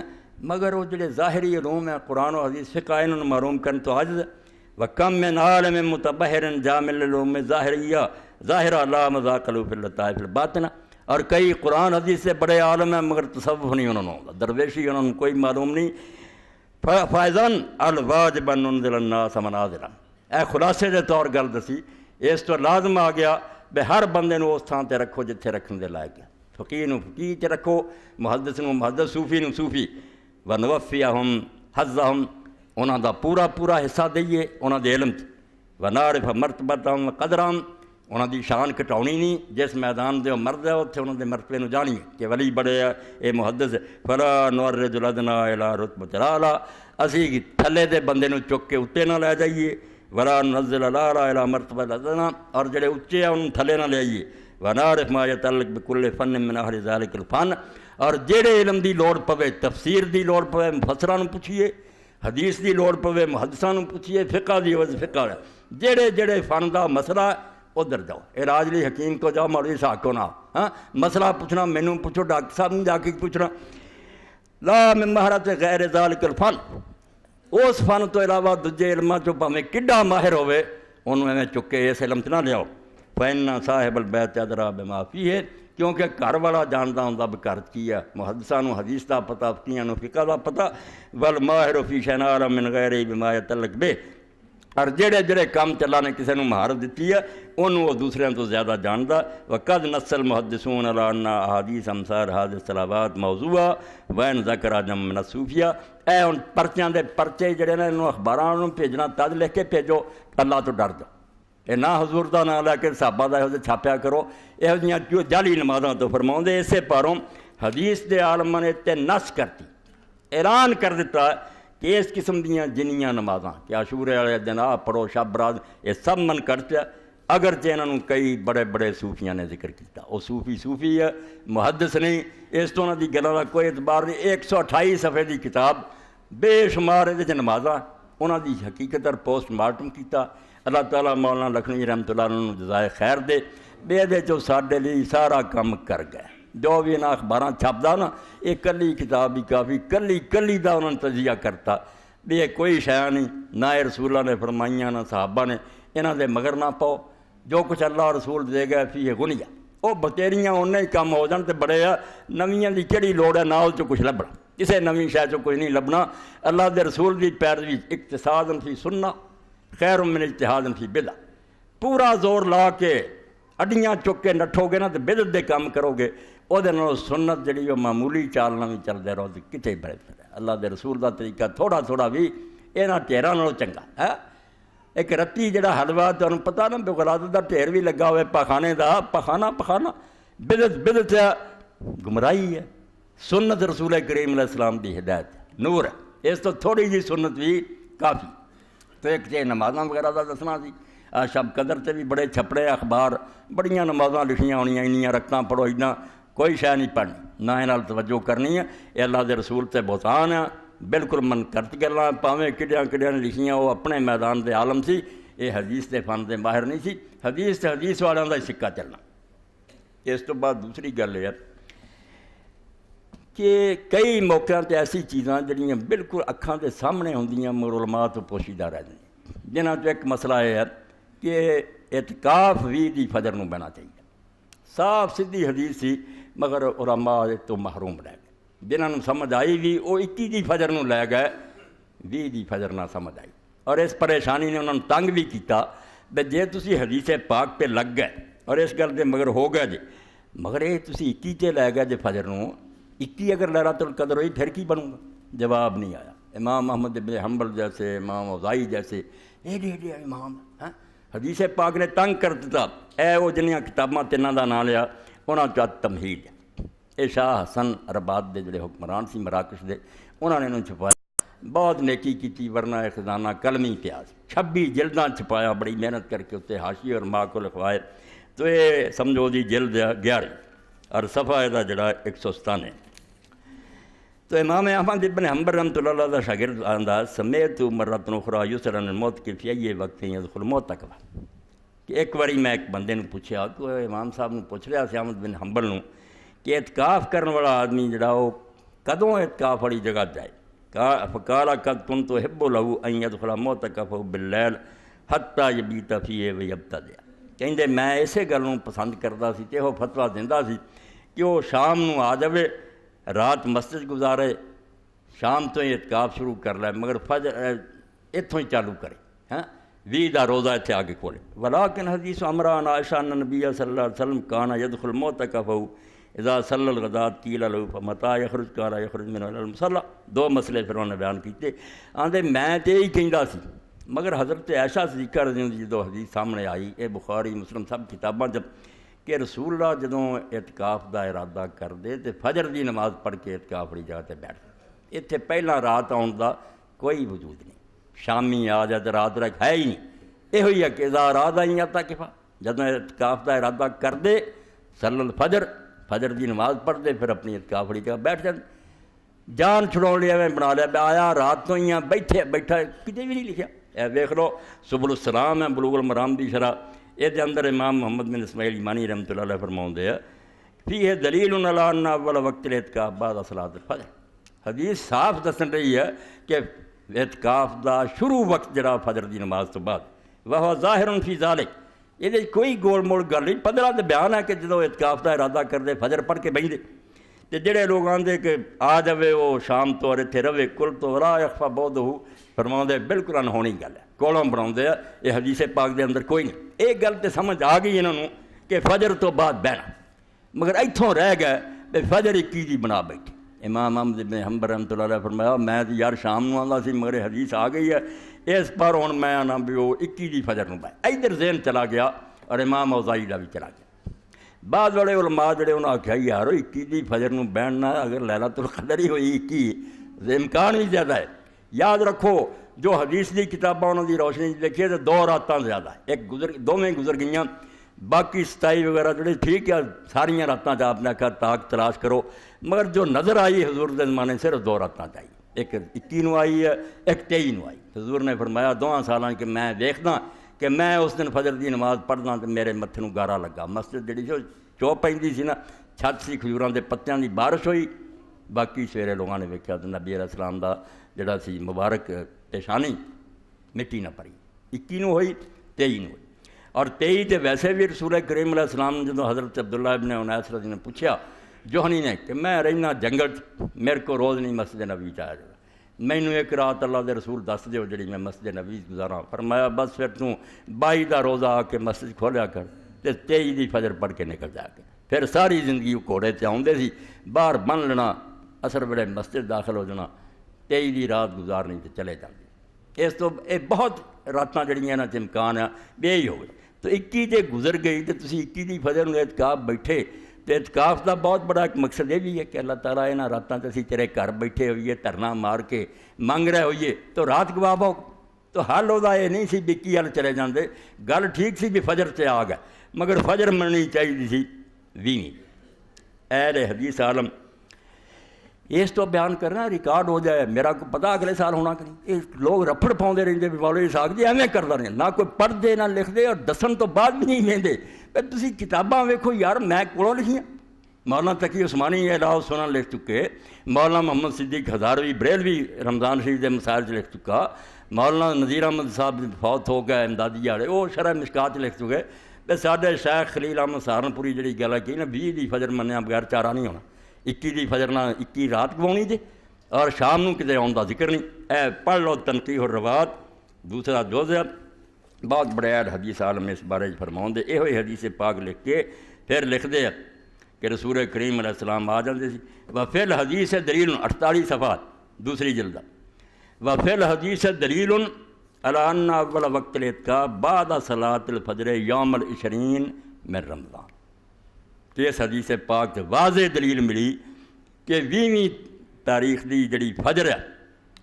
مگر وہ جڑے ظاہری علوم ہیں قرآن و حدیث فقہ انہوں نے معلوم کرن تو عاجز ہے. وکم من عالم متبحر جامع العلوم ظاہریہ ظاہرہ لا مذاق له فی اللطائف الباطنہ, اور کئی قرآن حدیث سے بڑے عالم ہیں مگر تصوف نہیں انہوں نے, درویشی انہوں نے کوئی معلوم نہیں. فائزن الواجب ان ننزل الناس منازلا, اے خلاصے دے طور گل دسی, اس تو لازم آ گیا بے ہر بندے نو اس تھان تے رکھو جتھے رکھن دے لائق ہے. فقیہ نو فقیہ تے رکھو, محدث نو محدث, صوفی نو صوفی. ونوفیہم حظہم, انہاں دا پورا پورا حصہ دئیے انہاں دے علم تے. ونعرف مرتبتہم وقدرہم, انہوں دی شان کٹاؤنی نہیں، جس میدان دے مرد ہے اتنے انہوں دے مرتبے نو جانی ہے کہ ولی بڑے ہے، اے محدث فلا نورج الادنا الی رتبۃ الاعلی، اسی تھلے دے بندے نو چک کے اتنے نہ لے جائیے، ولا ننزل الاعلی الی مرتبۃ الادنا، اور جڑے اچے ہیں انہوں تھلے نہ لے آئیے، ونعرف ما یتعلق بکل فن من اہل ذلک الفن، اور جڑے علم دی لوڑ پوے، تفسیر دی لوڑ پوے مفسراں نوں پوچھیے، حدیث دی لوڑ پوے محدثاں نوں پوچھیے، فقہ دی وجہ فقہ ہے، جڑے فن دا مسئلہ ادھر جاؤ، علاج لی حکیم کو جاؤ، مولوی صاحب کو نہ، ہاں مسئلہ پوچھنا مینوں پوچھو، ڈاکٹر صاحب نے جا کے پوچھنا، لا من مہارت غیر ذالک الفن، اس فن تو علاوہ دوجے علماں چوں بھاویں کڈا ماہر ہوئے انہوں ایویں چک کے اس علم چ نہ لیاؤ، فإن صاحب البیت ادریٰ بما فیہ، کیونکہ گھر والا جاندا ہوندا بھی گھر کی ہے، محدثاں نوں حدیث دا پتہ، فقیہاں نوں فقہ دا پتہ، والماہر فی شیء اعلم من غیرہ بما یتعلق بہ، اور جڑے کام چلا نے کسی نے مہارت دیتی ہے انہوں وہ دوسرے تو زیادہ جاندا، وقد نص المحدثون علی ان احادیث امثال هذه الصلوات موضوعہ وین ذکر جم من الصوفیہ، اے ان پرچیاں دے پرچے جڑے نے انہوں اخباراں نوں بھیجنا تد لکھ کے بھیجو اللہ تو ڈر جاؤ، اے نہ حضور دا نام لے کے صحابہ دا یہو چھاپیا کرو، یہو جیاں جعلی نمازاں تو فرماؤندے، اسے پاروں حدیث دے عالماں نے تے نص کرتی، اعلان کر دیتا ہے کہ اس قسم دیاں جنیاں نمازاں کہ عاشورے والے دن آ پڑھو شب برات، یہ سب من کرتے ہیں، اگرچہ انہوں کئی بڑے بڑے صوفیاں نے ذکر کیتا، وہ صوفی ہے، محدث نہیں، اس تو انہوں دی گلاں دا کوئی اعتبار نہیں، 128 صفحے دی کتاب بے شمار یہ نمازاں انہوں دی حقیقت اور پوسٹ مارٹم کیتا، اللہ تعالیٰ مولانا لکھنوی رحمۃ اللہ علیہ جزائے خیر دے، بے دے چو ساڈے لیے سارا کام کر گئے، جو بھی انہاں اخباراں چھپدا نا، یہ کلی کتاب ہی کافی، کلی دا انہوں نے تجزیہ کرتا بھی یہ کوئی شے نہیں، نہ رسول اللہ نے فرمائیاں نہ صحابہ نے، انہاں دے مگر نہ پاؤ، جو کچھ اللہ رسول دے گئے فیہ غنیہ، وہ بتیریاں انہیں ہی کم ہو جان تے بڑے آ، نویاں دی کیڑی لوڑ ہے، نہ اس چ کچھ لبنا، کسے نویں شے چ کچھ نہیں لبنا، اللہ دے رسول دی پیروی اقتصاد فی سنہ خیر من اجتہاد فی بدع، پورا زور لا کے اڈیاں چک کے نٹھو گے نا تو بدعت دے کام کرو گے، وہ سنت جڑی وہ معمولی چالنا بھی چلتے رہو تو کتنے بڑے پھر اللہ دے رسول دا طریقہ تھوڑا بھی یہاں ٹھیراں نالوں چنگا ہے، ایک رتی جڑا حلوہ تمہیں پتہ نا بغلادت دا ٹھیر بھی لگا ہوئے پاخانے دا، پخانا بدعت ہے، گمراہی ہے، سنت رسول کریم علیہ السلام دی ہدایت نور ہے، اس تو تھوڑی جی سنت بھی کافی، تو ایک چاہے نمازاں وغیرہ دا دسنا سی، شب قدر تے بھی بڑے چھپڑے اخبار، بڑیاں نمازاں لکھیاں ہونیاں، انیاں رکھتاں پڑھو، اتنا کوئی شے نہیں پڑھنی، نہ انہاں توجہ کرنی ہے، یہ اللہ دے رسول تے بہتان ہے، بالکل منکرت گلاں، پاویں کڈیاں نے لکھیاں، وہ اپنے میدان دے عالم سی، یہ حدیث دے فن دے ماہر نہیں سی، حدیث والیاں دا سکہ چلنا۔ اس تو بعد دوسری گل یہ ہے کہ کئی موقعوں تے ایسی چیزاں جڑیاں بالکل اکھاں دے سامنے ہوندیاں مگر علماء تو پوشیدہ رہ جاندیاں، جنہاں چ ایک مسئلہ یہ ہے کہ اعتکاف بھی دی فجر نو بہنا چاہیے، صاف سیدھی حدیث سی مگر علماء تو محروم رہ گئے، جنہاں نو سمجھ آئی بھی وہ 21 دی فجر نو لے گئے، 20 دی فجر نہ سمجھ آئی، اور اس پریشانی نے انہوں نے تنگ بھی کیتا کہ جے تسی حدیث پاک پہ لگ گئے اور اس گل دے مگر ہو گئے جے، مگر یہ تسی 21 تے لے گئے جے فجر نو، 21 اگر لیلۃ القدر ہوئی پھر کی بنوں گا؟ جواب نہیں آیا۔ امام احمد بن حنبل جیسے، امام اوزائی جیسے ایڈے امام حدیث پاک نے تنگ کر دیتا، اے وہ جنیاں کتاباں تیناں دا نام لیا، انہاں چا تمہید ہے، اے شاہ حسن رباط دے جڑے حکمران سی مراکش دے، انہاں نے انہوں چھپایا، بہت نیکی کیتی، ورنہ ایک خزانہ کلمی پیا، 26 جلداں چھپایا، بڑی محنت کر کے اتنے حاشیے اور ماں کو لکھوائے، تو یہ سمجھو جی جلد 11 اور صفحہ دا جڑا 197۔ تو امام احمد بن حنبل رحمۃ اللہ علیہ شاگرد آندا سمیت مرۃ اخری یسرا الموت کے فی ای وقت یدخل الموت تک، کہ ایک باری میں ایک بندے نے پوچھا کہ امام صاحب نے پوچھ رہا سی احمد بن حنبل نو کہ اعتکاف کرنے والا آدمی جڑا وہ کدوں اعتکاف والی جگہ جائے، فقال قد كنت احب له ان يدخل معتكفه بالليل حتى يبيت فيه ويبتدع، کہندے میں اسے گل نوں پسند کردا سی تے وہ فتویٰ دیندا سی کہ وہ شام نو آ جاوے، رات مسجد گزارے، شام تو ہی اعتکاف شروع کر لے، مگر فجر اتوں ہی چالو کرے، ہاں 20 دا روزہ اتنے آگے کھولے۔ ولیکن حدیث عمران عائشہ ان نبی صلی اللہ علیہ وسلم کان یدخل معتکفہ اذا صلی الغداۃ قیل له فمتى یخرج قال یخرج من المصلی، دو مسئلے پھر انہوں نے بیان کیتے، آندے میں تے یہی کہندا سی مگر حضرت عائشہ صدیقہ رضی اللہ عنہا جدوں حدیث سامنے آئی، یہ بخاری مسلم سب کتاباں جب کہ رسول اللہ جدوں اعتکاف دا ارادہ کردے تے فجر دی نماز پڑھ کے اعتکاف والی جگہ تے بیٹھتے، اتنے پہلا رات آن دا کوئی وجود نہیں، شامی آ جائے تو رات رکھ ہے ہی نہیں، یہ ہوئی ہے کہ اذا اراد ان یعتکف، جدوں اعتکاف دا ارادہ کردے صلی الفجر، فجر دی نماز پڑھتے پھر اپنی اعتکاف والی جگہ بیٹھ جاتے، جان چھڑاؤ لیا میں بنا لیا آیا رات تو ہی بیٹھا کتنے بھی نہیں لکھا، اے دیکھ لو سبل السلام ہے بلوغ المرام دی شرح، یہ اندر امام محمد بن اسماعیل ایمانی رحمۃ اللہ علیہ فرماؤندے ہیں فیہ دلیل علی ان اول وقت الاعتکاف بعد صلاۃ الفجر، حدیث صاف دسن رہی ہے کہ اعتکاف دا شروع وقت جڑا فجر دی نماز تو بعد، وہ ظاہر فی ذالک، یہ کوئی گول مول گل نہیں، 15 تے بیان ہے کہ جدوں اعتکاف دا ارادہ کردے فجر پڑھ کے بہندے، تے جڑے لوگ آندے کہ آ جاوے وہ شام تو اور اتنے رہے کل تو لا یخفی بعدہ، فرماؤندے بالکل انہونی گل ہے، کولم بناؤندے ہیں، یہ حدیث پاک دے اندر کوئی نہیں، ایک گل تے سمجھ آ گئی انہوں کہ فجر تو بعد بہنا، مگر اتھوں رہ گئے کہ فجر 21 دی بنا بیٹھے، امام احمد بن حنبل رحمۃ اللہ علیہ فرمایا میں تو یار شام نو آندا سی مگر حدیث آ گئی ہے اس پر ہن میں آنا بھی وہ 21 دی فجر نو بہ، ادھر ذہن چلا گیا اور امام اوزاعی دا بھی چلا گیا، بعد والے علماء جڑے انہوں نے آخیا یار 21 دی فجر نو بہنا اگر لیلۃ القدر ہی ہوئی 21 امکان بھی زیادہ ہے، یاد رکھو جو حدیث دی کتاباں انہوں دی روشنی دیکھیے تو 2 راتاں زیادہ ہے، ایک دوویں گزر گئیاں، باقی 27 وغیرہ جڑے ٹھیک ہے ساریاں راتاں چ آپ نے کہا تاک تلاش کرو، مگر جو نظر آئی حضور دے زمانے صرف 2 راتاں چاہیے، ایک 21 نو آئی ہے ایک 23 نو آئی، حضور نے فرمایا 2 سالاں کہ میں دیکھدا کہ میں اس دن فجر دی نماز پڑھدا تو میرے متھے نو گارا لگا، مسجد جڑی سی چو پیندی سی نا، چھت سی کھجوراں دے پتیاں دی بارش ہوئی، باقی سویرے لوگوں نے ویکھیا تو نبی علیہ السلام دا جڑا سی مبارک پیشانی مٹی نہ پڑی، 21 نو ہوئی 23 نو ہوئی، اور 23 تے ویسے بھی رسول کریم علیہ السلام جدوں حضرت عبداللہ ابن انیس رضی نے پوچھا جوہنی نے کہ میں رہنا جنگل میرے کو روز نہیں مسجد نبی چاہیا جائے، مینوں ایک رات اللہ دے رسول دس دیو جڑی میں مسجد نبی گزاراں، فرمایا بس پھر تو 22 دا روزہ آ کے مسجد کھولیا کر تے 23 دی فجر پڑھ کے نکل جا کے، پھر ساری زندگی گھوڑے تے آؤندے سی، باہر بن لینا اثر ویلے مسجد داخل ہو جانا، 23 دی رات گزارنی تے چلے جاندے، اس تو یہ بہت راتاں جڑیاں نا امکان ہے بے ہی ہوئے، تو 21 تے گزر گئی تو تسی 21 دی فجر نو اعتکاف بیٹھے، تو اعتکاف دا بہت بڑا ایک مقصد یہ بھی ہے کہ اللہ تعالیٰ انہاں راتاں تے اسی تیرے گھر بیٹھے ہوئیے دھرنا مار کے منگ رہے ہوئیے تو رات گوا پاؤ، تو حل وہدا یہ نہیں سی بھی 21 ہل چلے جاندے، گل ٹھیک سی بھی فجر تے آ گئے، مگر فجر مننی چاہیے سی 20، اہل حدیث عالم اس تو بیان کرنا ریکارڈ ہو جائے، میرا کو پتہ اگلے سال ہونا کہ نہیں، یہ لوگ رفڑ پاؤندے رہندے بھی مولوی صاحب جی ایویں کردا نہیں، نہ کوئی پڑھ دے نہ لکھ دے اور دسن تو بعد بھی نہیں لیندے، پھر تسی کتاباں ویکھو یار میں کولوں لکھیاں، مولانا تقی عثمانی اعلاء سنن لکھ چکے، مولانا محمد صدیق ہزاروی بریلوی رمضان شریف دے مسائل لکھ چکا، مولانا نذیر احمد صاحب فوت ہو گئے امدادی والے وہ شرح مشکات لکھ چکے، تے ساڈے شیخ خلیل احمد سہارنپوری جڑی گل کی نا 20 دی فجر منیا بغیر چارہ نہیں ہونا، 21 دی فجر نہ 21 رات گواؤنی جے اور شام نو کتے آن دا ذکر نہیں، اے پڑھ لو تنقیح الروات دوسرا جز ہے، بہت بڑے حدیث عالم اس بارے فرماؤں دے، یہ حدیث پاک لکھ کے پھر لکھ دے کہ رسول کریم علیہ السلام آ جاندے سی، وفی الحدیث دلیل 48 صفحات دوسری جلدہ، وفی الحدیث دلیل علی ان اول وقت الاعتکاف بعد صلاۃ الفجر یوم ال20 من رمضان، کہ اس حدیث پاک سے واضح دلیل ملی کہ 20ویں تاریخ دی جڑی فجر ہے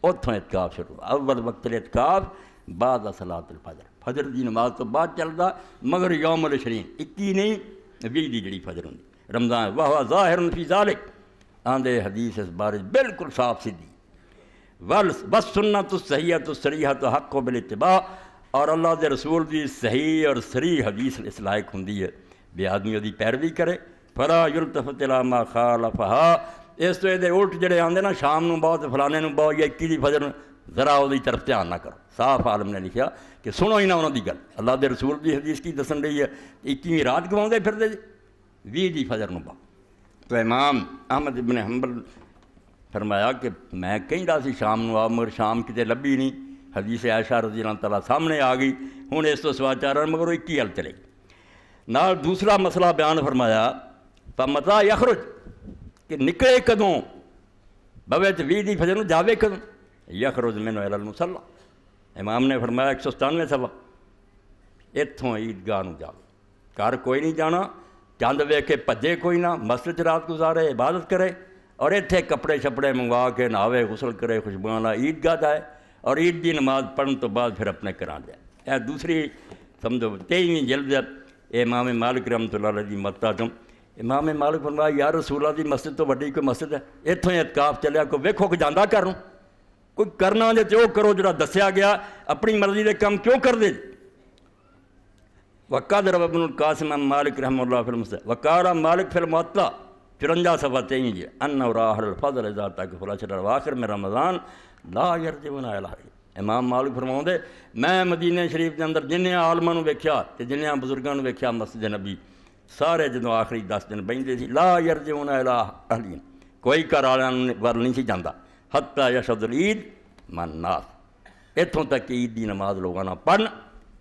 اتھوں اعتکاف شروع، اول وقت الاعتکاف بعد صلاۃ الفجر، فجر دی نماز تو بعد چلدا، مگر یوم ال20 21 نہیں 20 دی جڑی فجر ہوندی رمضان، وہ ظاہر فی ذالک، آندے حدیث اس بارے بالکل صاف سیدھی، والسنۃ الصحیحۃ الصریحۃ حق بالاتباع، اور اللہ دے رسول دی صحیح اور صریح حدیث اس لائق ہوندی ہے بھی آدمی دی پیروی کرے، فلا یلتفت الی ما خالفہا، اس تو یہ الٹ جڑے آندے نا شام نو بہت فلانے نو بہت یا 21 دی فجر ذرا وہ طرف دھیان نہ کرو، صاف عالم نے لکھیا کہ سنو ہی نہ انہوں دی گل، اللہ دے رسول دی حدیث کی دسن رہی ہے 21ویں رات گواؤندے پھردے 20 دی فجر نو تو امام احمد ابن حنبل فرمایا کہ میں کہندا سی شام نو آ مگر شام کتے لبھی نہیں، حدیث عائشہ رضی اللہ تعالیٰ سامنے آ گئی، ہن اس تو سوا چار مگر 21 ہل چلے، نال دوسرا مسئلہ بیان فرمایا فمتى یخرج، کہ نکلے کدوں بوے تو 20 دی فجر نو جاوے کدوں، یخرج منہ الی المصلی، امام نے فرمایا 197 سوا اتوں عیدگاہ جاؤ، گھر کوئی نہیں جانا، چند ویکھ کے بھجے کوئی نہ، مسجد رات گزارے، عبادت کرے، اور اتنے کپڑے شپڑے منگوا کے نہاوے، غسل کرے، خوشبو نال عیدگاہ جائے، اور عید کی نماز پڑھن تو بعد پھر اپنے گھراں جائے۔ یہ دوسری سمجھو 23ویں جلد امام مالک رحمۃ اللہ علیہ کی متا چوں امام مالک فرمایا یا رسول اللہ دی مسجد تو وڈی کوئی مسجد ہے، اتوں ہی اعتکاف چلیا، کوئی ویکھو کہ جانا کروں، کوئی کرنا جے جو کرو جڑا دسیا گیا، اپنی مرضی دے کام کیوں کر دے۔ وقد روى ابن القاسم عن مالک رحمہ اللہ فی المسجد وقال مالک فی الموطا 54 صفحہ 23 جی ان راہ الفضل اذا تک فلاشر اواخر میں رمضان لا یرجعون الی الحریم۔ امام مالک فرماؤندے میں مدینہ شریف کے اندر جنہیں عالماں نوں ویکھیا تے جنہیں بزرگاں نوں ویکھیا مسجد نبی سارے جدوں آخری 10 دن بہندے سی لا یرجعون الی الحریم، کوئی گھر والوں ول نہیں سی جاندا حتی یشهد العید من الناس، اتوں تک کہ عید دی نماز لوگاں نال پڑھن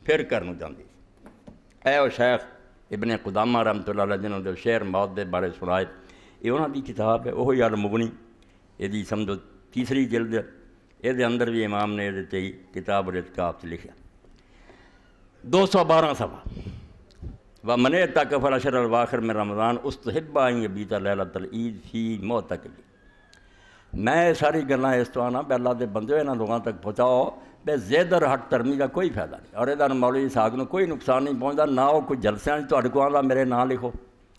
پھر گھر نوں جاندے۔ اے وہ شیخ ابن قدامہ رحمۃ اللہ علیہ جنہوں نے شعر موت دے بارے سنائے، یہ انہوں دی کتاب ہے، وہی المغنی، یہ سمجھو تیسری جلد ہے، یہ اندر بھی امام نے یہ کتاب الاعتکاف لکھا 212 صفحہ ومن اعتکف العشر الاواخر من رمضان استحب ان یبیت لیلۃ العید فی معتکف۔ میں ساری گلاں اس تو آنا بھی اللہ دے بندے انہاں لوگاں تک پہنچاؤ بے زید اور ہٹ ترمی کا کوئی فائدہ نہیں، اور یہ مولوی اسحاق نو کوئی نقصان نہیں پہنچتا، نہ وہ کوئی جلسیاں تہاڈے کو آندا میرے نام لکھو،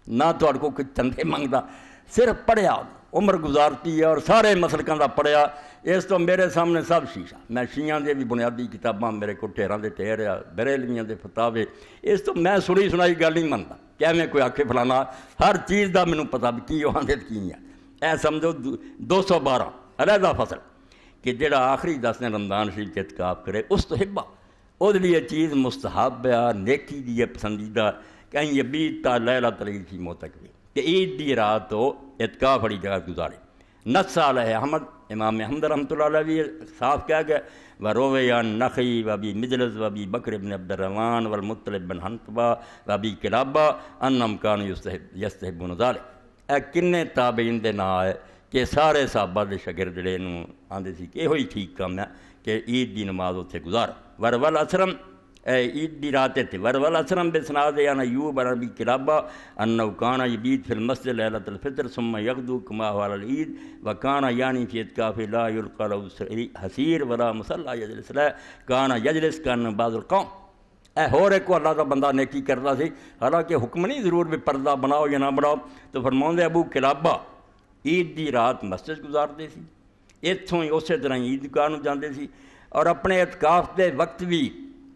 نہ تہاڈے کو کوئی چندے منگتا، صرف پڑھیا عمر گزارتی ہے اور سارے مسلکاں دا پڑھیا۔ اس تو میرے سامنے سب شیشہ، میں شیعہ دے بھی بنیادی کتاباں میرے کو ٹھیراں دے ٹھیر آ، بریلویاں دے فتاوے، اس تو میں سنی سنائی گل نہیں منتا کہ میں کوئی آکھے فلانا، ہر چیز دا مینوں پتہ بھی کی وہاں دے کی ہے۔ اے سمجھو 212 علیحدہ فصل کہ جڑا آخری 10 دن رمضان شریف کے اعتکاف کرے اس تو حبا وہ لیے چیز مستحب ہے، نیکی دی ہے، پسندیدہ کہیں یہ بیتا لیلۃ العید فی معتکف کہ عید دی رات تو اعتکاف والی جگہ گزارے۔ نص علیہ احمد امام احمد رحمۃ اللہ علیہ بھی صاف کہا گیا وروی عن نخعی وابی مجلس وابی بکر بن عبد الرحمن والمطلب بن حنطبہ وابی کلابہ انہم کانوا یستحبون ذلک۔ اے کنے تابعین دے نا ہے کہ سارے صحابہ دے شاگرد جڑے نوں آندے سی کہ یہی ٹھیک کام ہے کہ عید دی نماز اتنے گزار۔ ورول اسرم عید دی رات تے ورول اسرم بسناد عن ایوب عن ابی کلابہ انہ کان یبیت فی المسجد لیلۃ الفطر ثم یغدو کما هو علی العید وکان یعنی فی اعتکاف لا یلقى له حسیر ولا مصلی یجلس له کان یجلس کان بعض القوم۔ اے ہور ایک اللہ کا بندہ نیکی کرتا سی، حالانکہ حکم نہیں ضرور بھی پردہ بناؤ یا نہ بناؤ، تو فرماؤندے ابو کلابہ عید دی رات مسجد گزارتے سی، اتوں ہی اسی طرح عیدگاہ نوں جاندے سی، اور اپنے اعتکاف دے وقت بھی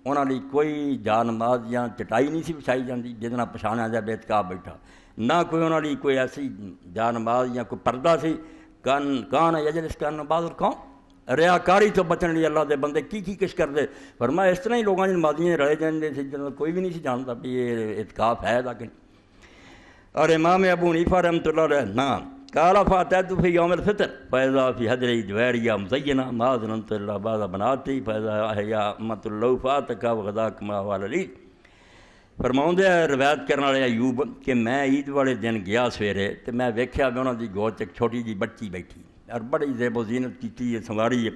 انہاں لئی کوئی جا نماز یا چٹائی نہیں سی بچھائی جاندی جس نال پچھاڑیا جائے بے اعتکاف بیٹھا، نہ کوئی انہاں لئی کوئی ایسی جا نماز یا کوئی پردہ سی۔ کان یجلس کان بعض القوم، ریاکاری تو بچن لیے اللہ دے بندے کی کش کر دے، فرمایا اس طرح ہی لوگوں نے نمازیاں رلے جاندے سی جنہاں کوئی بھی نہیں سی جانتا بھی یہ اعتکاف ہے لیکن۔ اور امام ابو حنیفہ رحمۃ اللہ علیہ نام قال فاتیت فی یوم الفطر فاذا فی حجر جویریہ مزینہ ما ظننت الا بعض بناتی فاذا احیا امۃ اللہ فاتک وغدا کما هو علی العید۔ فرماؤندے روایت کرنے والے ایوب کہ میں عید والے دن گیا سویرے تو میں ویکھیا کہ انہاں دی گود ایک چھوٹی جی بچی بیٹھی اور بڑی زیب و زینت کیتی ہے، سنواری ہے،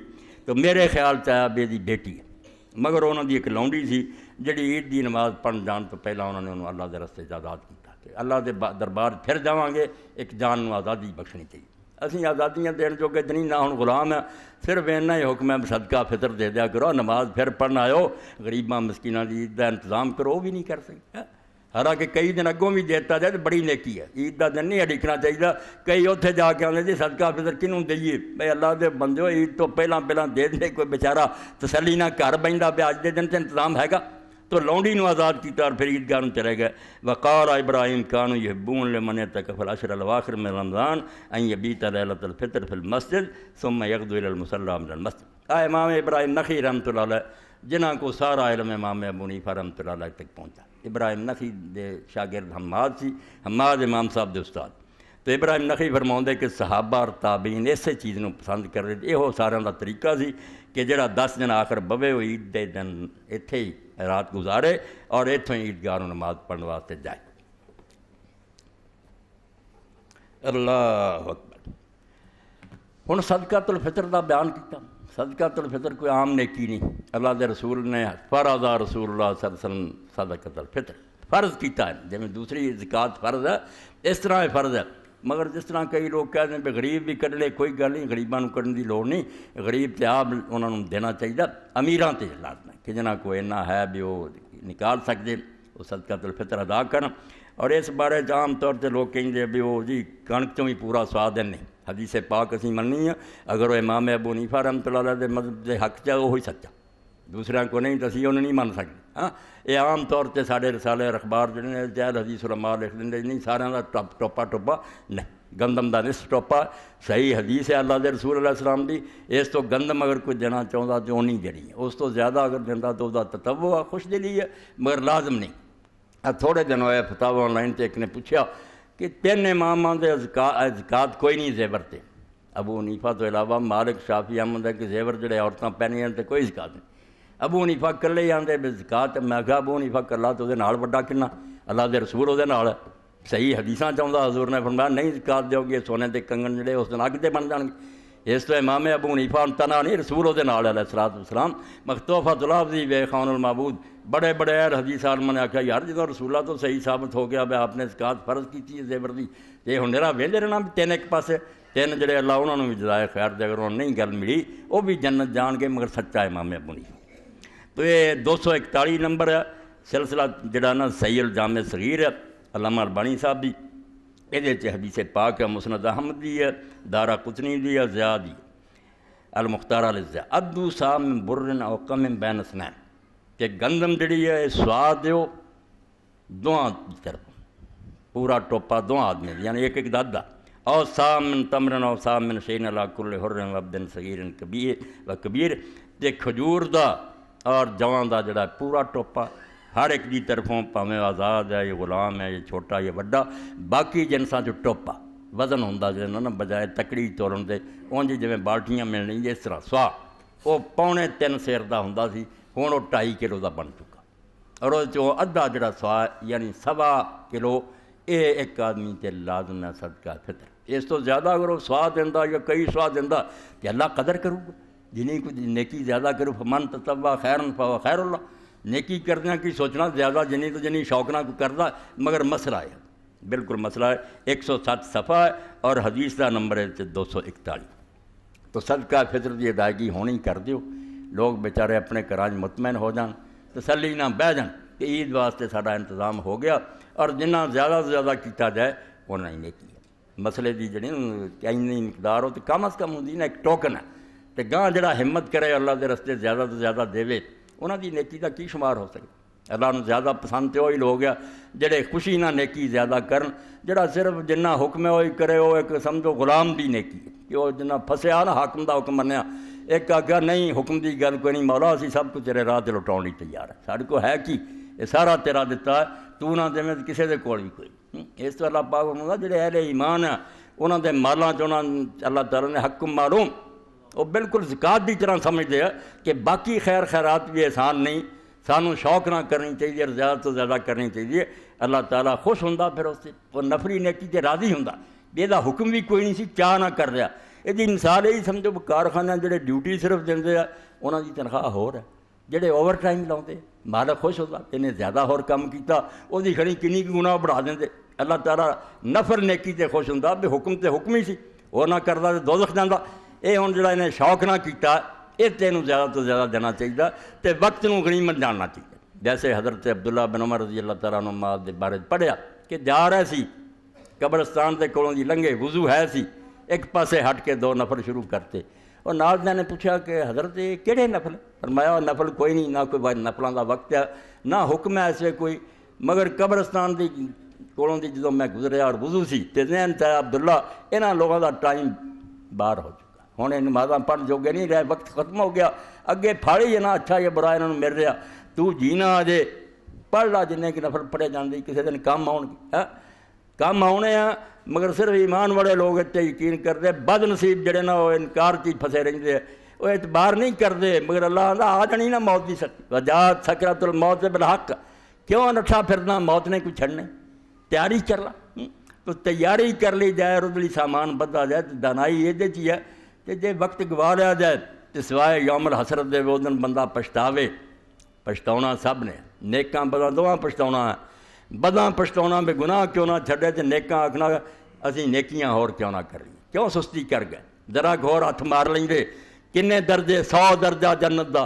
تو میرے خیال چاہیا بھی دی بیٹی ہے، مگر انہاں دی ایک لونڈی سی جڑی عید دی نماز پڑھن جان تو پہلا انہوں نے انہوں اللہ دے رستے آزاد کیتا کہ اللہ دے دربار پھر جاواں گے ایک جان نوں آزادی بخشنی چاہیے۔ اسی آزادیاں دین جوگے نہیں، نہ ہن غلام ہے، صرف اینا ہی حکم ہے صدقہ فطر دے دیا کرو، نماز پھر پڑھنا آؤ، غریباں مسکیناں دی عید دا انتظام کرو، وہ بھی نہیں کر سکتے۔ حالانکہ کئی دن اگوں بھی دیتا جائے تو بڑی نیکی ہے، عید دا دن نہیں اڈکنا چاہیے۔ کئی اتنے جا کے آتے جی صدقہ فطر کنوں دئیے، بھائی اللہ دے بندے عید تو پہلا دے دے، کوئی بیچارہ تسلی نہ گھر بہندا پہ اج دے دن تے انتظام ہے گا، تو لونڈی نو آزاد کیتا اور پھر عیدگاہ نوں چلے گئے۔ وقال ابراہیم کانوا یحبون لمن اعتکف العشر الاواخر من رمضان ان یبیت لیلۃ الفطر فی المسجد ثم یغدو الی المصلی من المسجد۔ امام ابراہیم نخعی رحمۃ اللہ علیہ جنہاں کو سارا علم امام ابو حنیفہ رحمۃ اللہ علیہ تک پہنچا۔ ابراہیم نخعی دے شاگرد حماد سی، حماد امام صاحب دے استاد، تو ابراہیم نخعی فرماؤندے کہ صحابہ اور تابعین اسے چیز نوں پسند کر رہے، یہ سارا دا طریقہ سی کہ جڑا 10 دن آخر بوے وہ عید دے دن اتھے ہی رات گزارے اور اتوں ہی عیدگاہ نماز پڑھنے واسطے جائے۔ اللہ اکبر۔ ہن صدقۃ الفطر دا بیان کیتا، صدقۃ الفطر کوئی عام نیکی نہیں، اللہ دے رسول نے فرض رسول اللہ صلی اللہ علیہ وسلم صدقۃ الفطر فرض کیتا ہے، جیسے دوسری زکوٰۃ فرض ہے اس طرح یہ فرض ہے۔ مگر جس طرح کئی لوگ کہتے ہیں کہ غریب بھی کر لے، کوئی گل نہیں، غریباں نوں کرن دی لوڑ نہیں، غریب تے آپ انہاں نوں دینا چاہیے، امیراں تے لازم ہے کہ جنہاں کو اینا ہے بھی وہ نکال سکتے وہ صدقۃ الفطر ادا کرن۔ اور اس بارے عام طور تے لوگ کہیں بھی وہ جی کنک تو بھی پورا سواد نہیں، حدیث پاک اسی مننی ہے، اگر وہ امام ابو حنیفہ رحمۃ اللہ علیہ دے مذہب دے حق چاہے وہی سچا، دوسرے کو نہیں تو اسی انہوں نہیں من سکتے۔ ہاں یہ عام طور تے سارے رسالے اخبار جڑے نے جہل حدیث علماء لکھ دیں نہیں، سارے کا ٹوپا نہیں، گندم دا نصف ٹوپا صحیح حدیث ہے اللہ دے رسول علیہ السلام دی، اس تو گندم اگر کوئی دینا چاہتا تو اونی جڑی ہے، اس تو زیادہ اگر دینا تو وہ تطوع خوش دلی ہے مگر لازم نہیں۔ تھوڑے دن ہوئے فتاوی آن لائن تے ایک نے پوچھا کہ 3 اماماں دے زکوٰۃ کوئی نہیں زیور تے، ابو حنیفہ تو علاوہ مالک شافعی احمد ہے کہ زیور جڑے عورتاں پہنیاں تے کوئی زکوٰۃ نہیں، ابو حنیفہ کلے ہی آندے بھی زکوٰۃ، میں کہا ابو حنیفہ کلا تو دے نال وڈا کنا، اللہ دے رسول وہ دے نال ہے، صحیح حدیثاں چاہتا حضور نے فرمایا نہیں زکوٰۃ دیو گے سونے دے کنگن جڑے اس دن اگ دے بن جان گے، اس تو امام ابو حنیفہ تنہا نہیں، رسول وہ دے نال علیہ الصلوۃ والسلام۔ مختوفۃ الافضی بے خان المعبود بڑے بڑے حدیث عالماء نے آخیا یار جدوں رسول اللہ تو صحیح ثابت ہو گیا بھی آپ نے زکوٰۃ فرض کی زیور دی، یہ ہن میرا ویلے رہنا بھی 3 ایک پاسے 3 جڑے اللہ انہوں نے بھی جزائے خیر دے، اگر انہوں نہیں گل ملی وہ بھی جنت جان گے، مگر سچا امام ابو حنیفہ۔ تو یہ 241 نمبر ہے سلسلہ جڑا نا صحیح الجامع صغیر ہے علامہ البانی صاحب دی، یہ حدیث پاک ہے، مسند احمد دی ہے، دارا قطنی دی ہے، ضیاء دی المختار للضیاء ادو صاع من بر او کم بین اثنین، کہ گندم جڑی ہے سواد دیو دوہاں دی طرف پورا ٹوپا دوہاں آدمی یعنی ایک ایک دادا، او صاع من تمر او صاع من شیء علی کل حر و عبد صغیر کبیر، تے کھجور دا اور جوان دا جڑا پورا ٹوپا ہر ایک دی طرفوں، پاویں آزاد ہے یہ غلام ہے یہ چھوٹا یہ وڈا، باقی جنساں چ ٹوپا وزن ہوندا جے نا بجائے تکڑی تولن دے اونج جویں بالٹیاں ملنی جس طرح سوا وہ 3.25 سیر دا ہوندا سی، ہن وہ 2.5 کلو دا بن چکا، اور وہ چوں ادھا جڑا سوا یعنی 1.25 کلو یہ ایک آدمی تے لازم ہے صدقہ فطر۔ اس تو زیادہ اگر وہ سوا دیندا یا کئی سوا دیندا کہ اللہ قدر کرو گا، جنہیں کچھ نیکی زیادہ کرو فمن تطوع خیرا فہو خیر اللہ، نیکی کردیاں کی سوچنا زیادہ جنہیں تو جنہیں شوق نہ کوئی کردا، مگر مسئلہ ہے بالکل مسئلہ ہے 107 صفحہ ہے اور حدیث کا نمبر ہے 241۔ تو صدقہ فطر کی ادائیگی ہونی کر دیو، لوگ بیچارے اپنے گھراں مطمئن ہو جان، تسلی نہ بہ جان کہ عید واسطے سارا انتظام ہو گیا، اور جنہ زیادہ سے زیادہ کیتا جائے انہاں ہی نیکی ہے۔ مسئلے دی جڑی کئی مقدار ہو تو کم از کم ہوندی نا ایک ٹوکن ہے، تو گاں جڑا ہمت کرے اللہ دے رستے زیادہ تو زیادہ دے انہاں دی نیکی کا کی شمار ہو سکے۔ اللہ نو زیادہ پسند تو وہی لوگ ہے جڑے خوشی نہ نیکی زیادہ کرن، جڑا صرف جنہ حکم ہے وہی کرے، وہ ایک سمجھو غلام دی نیکی ہے کہ وہ جنہ پھسیا نا حاکم دا حکم منیا، ایک آگیا نہیں حکم دی گل کوئی نہیں، مولا اسی سب کو تیرے راہ تے لٹاؤن لئی تیار ہے، ساڈے کو ہے کی یہ سارا تیرا دتا ہے، تو نہ دے کسے دے کول بھی کوئی۔ اس تو اللہ پاک فرماتا جڑے اہل ایمان ہیں انہاں دے مالاں چ اللہ تعالیٰ نے حق معلوم، وہ بالکل زکوٰۃ دی طرح سمجھتے ہیں کہ باقی خیر خیرات بھی احسان نہیں، سانوں شوق نہ کرنی چاہیے اور زیادہ تو زیادہ کرنی چاہیے، اللہ تعالیٰ خوش ہوندا پھر اس سے، وہ نفری نیکی تے راضی ہوندا، یہ حکم بھی کوئی نہیں سی چاہ نہ کر رہا۔ یہ مثال یہی سمجھو کارخانے جڑے ڈیوٹی صرف دیندے ہیں انہاں دی تنخواہ ہور ہے، جڑے اوور ٹائم لاؤندے مالک خوش ہوتا انہیں زیادہ ہور کم کیتا وہ دی کھڑی کنی کی گناہ بڑھا دیندے، اللہ تعالیٰ نفر نیکی تے خوش ہوندا بھی حکم تے حکم ہی سی، وہ نہ کردا تے دوزخ جاندا، یہ ہن جڑا انہیں شوق نہ کیتا یہ تینوں زیادہ تو زیادہ دینا چاہیے، تے وقت نو غنیمت جاننا چاہیے۔ جیسے حضرت عبداللہ بن عمر رضی اللہ تعالیٰ عنہ دے بارے پڑھیا کہ جا رہے سی قبرستان دے کولوں دی لنگے، وضو ہے سی، ایک پاسے ہٹ کے 2 نفل شروع کرتے، اور ناظرین نے پوچھا کہ حضرت یہ کہڑے نفل؟ فرمایا نفل کوئی نہیں، نہ کوئی نفلوں دا وقت ہے نہ حکم ہے ایسے کوئی، مگر قبرستان دی کولوں دی جدوں میں گزریا اور وضو سی تے ذہن چاہیا عبداللہ انہاں لوگوں دا ٹائم باہر ہو چکا، ہن یہ نمازاں پڑھ جوگے نہیں رہے، وقت ختم ہو گیا، اگے پھاڑی ہے نا اچھا یہ برا انہوں مل رہا، تو جینا آ جے پڑھ لا جنہیں کہ نفل پڑھے جاندے کسی دن کام آؤ گے، کام آنے ہیں، مگر صرف ایمان والے لوگ اتنے یقین کرتے، بد نصیب جڑے نا وہ انکار چیز پھسے رہتے ہیں، وہ اعتبار نہیں کرتے، مگر اللہ آندا آ جانی نہ موت دی سکتی، وجات سکرات الموت بالحق، کیوں نٹھا پھرنا موت نے کوئی چھڑنے، تیاری کر لا، تو تیاری کر لی جائے، ردلی سامان بدھا جائے، تو دانائی یہ چیز ہے کہ جے وقت گوا لیا جائے تے سوائے یوم الحسرت دے وہ دن بندہ پچھتاوے، پچھتاؤنا سب نے، نیکاں بداں دواں پچھتاؤنا ہے، بداں پچھتاؤنا بے گناہ کیوں نہ چھڈے تے نیکاں آکھنا اسی نیکیاں ہور کیوں نہ کر لیں، کیوں سستی کر گئے، ذرا گھور ہاتھ مار لیں دے، کنے درجے 100 درجہ جنت دا،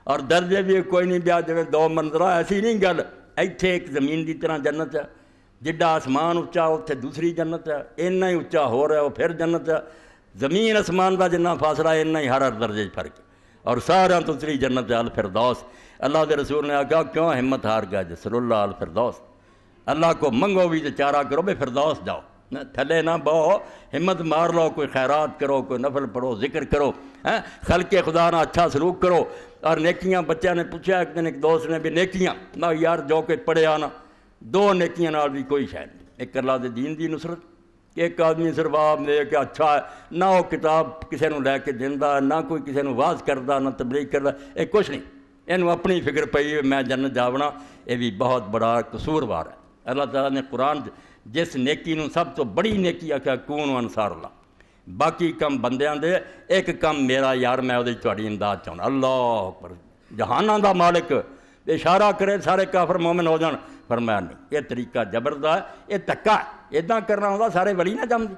اور درجے بھی کوئی نہیں بیا جویں 2 منزلہ، ایسی نہیں گل، ایتھے ایک زمین دی طرح جنت ہے، جڈا آسمان اچا اتنے دوسری جنت ہے، اینا ہی اچا ہو رہا ہے وہ پھر جنت ہے، زمین آسمان کا جنہ فاصلہ ہے اینا ہی ہر درجے فرق ہے، اور سارا دوسری جنت ہے الفردوس۔ اللہ کے رسول نے آگا کیوں ہمت ہار گیا جسر اللہ الفردوس، اللہ کو منگو بھی تو چارہ کرو بے فردوس جاؤ، تھلے نہ بہو، ہمت مار لو، کوئی خیرات کرو، کوئی نفل پڑھو، ذکر کرو، خلق خدا نہ اچھا سلوک کرو، اور نیکیاں بچہ نے پوچھا ایک دن ایک دوست نے بھی نیکیاں، میں یار جو کہ پڑھے آنا 2 نیکیاں نال بھی کوئی شاید نہیں، ایک اللہ دے دین دی نصرت، ایک آدمی صرف آپ نے کہ اچھا ہے نہ وہ کتاب کسی نو لے کے دیندہ، نہ کوئی کسی نو واز کردہ، نہ تبلیغ کردہ، یہ کچھ نہیں، انہوں اپنی فکر پئی میں جنت جاونا، یہ بھی بہت بڑا قصوروار ہے۔ اللہ تعالیٰ نے قرآن جس نیکی نو سب تو بڑی نیکی آکھیا کون انصار اللہ، باقی کم بندیاں دے، ایک کم میرا یار میں وہ تہاڈی امداد چاہنا، اللہ اکبر، جہاناں دا مالک اشارہ کرے سارے کافر مومن ہو جان، فرمایا نہیں، یہ طریقہ جبر دا ہے، یہ دھکا ہے، اداں کرنا ہوتا سارے ولی نہ جم دی،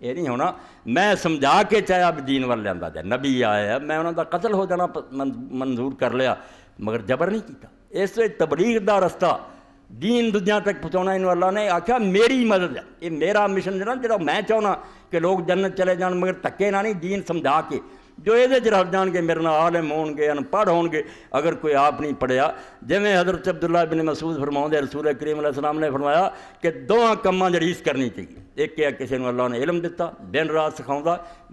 یہ نہیں ہونا، میں سمجھا کے چاہیا بھی دین وال لیندا جائے، نبی آیا ہے میں انہوں دا قتل ہو جانا منظور کر لیا، مگر جبر نہیں کیتا، اس تبلیغ دا رستہ دین دنیا تک پہنچانا، انہوں اللہ نے آکھا میری مدد ہے، یہ میرا مشن جنا جڑا میں چاہنا کہ لوگ جنت چلے جان، مگر تکے نہ نہیں، دین سمجھا کے، جو یہ رہ جان گے میرے نال عالم ہون گے، ان پڑھ ہون گے، اگر کوئی آپ نہیں پڑھیا، جویں حضرت عبداللہ بن مسعود فرماؤں دے رسول کریم علیہ السلام نے فرمایا کہ 2 کماں دی ریس کرنی چاہیے، ایک ہے کسی نے اللہ نے علم دیتا، دن رات سکھاؤں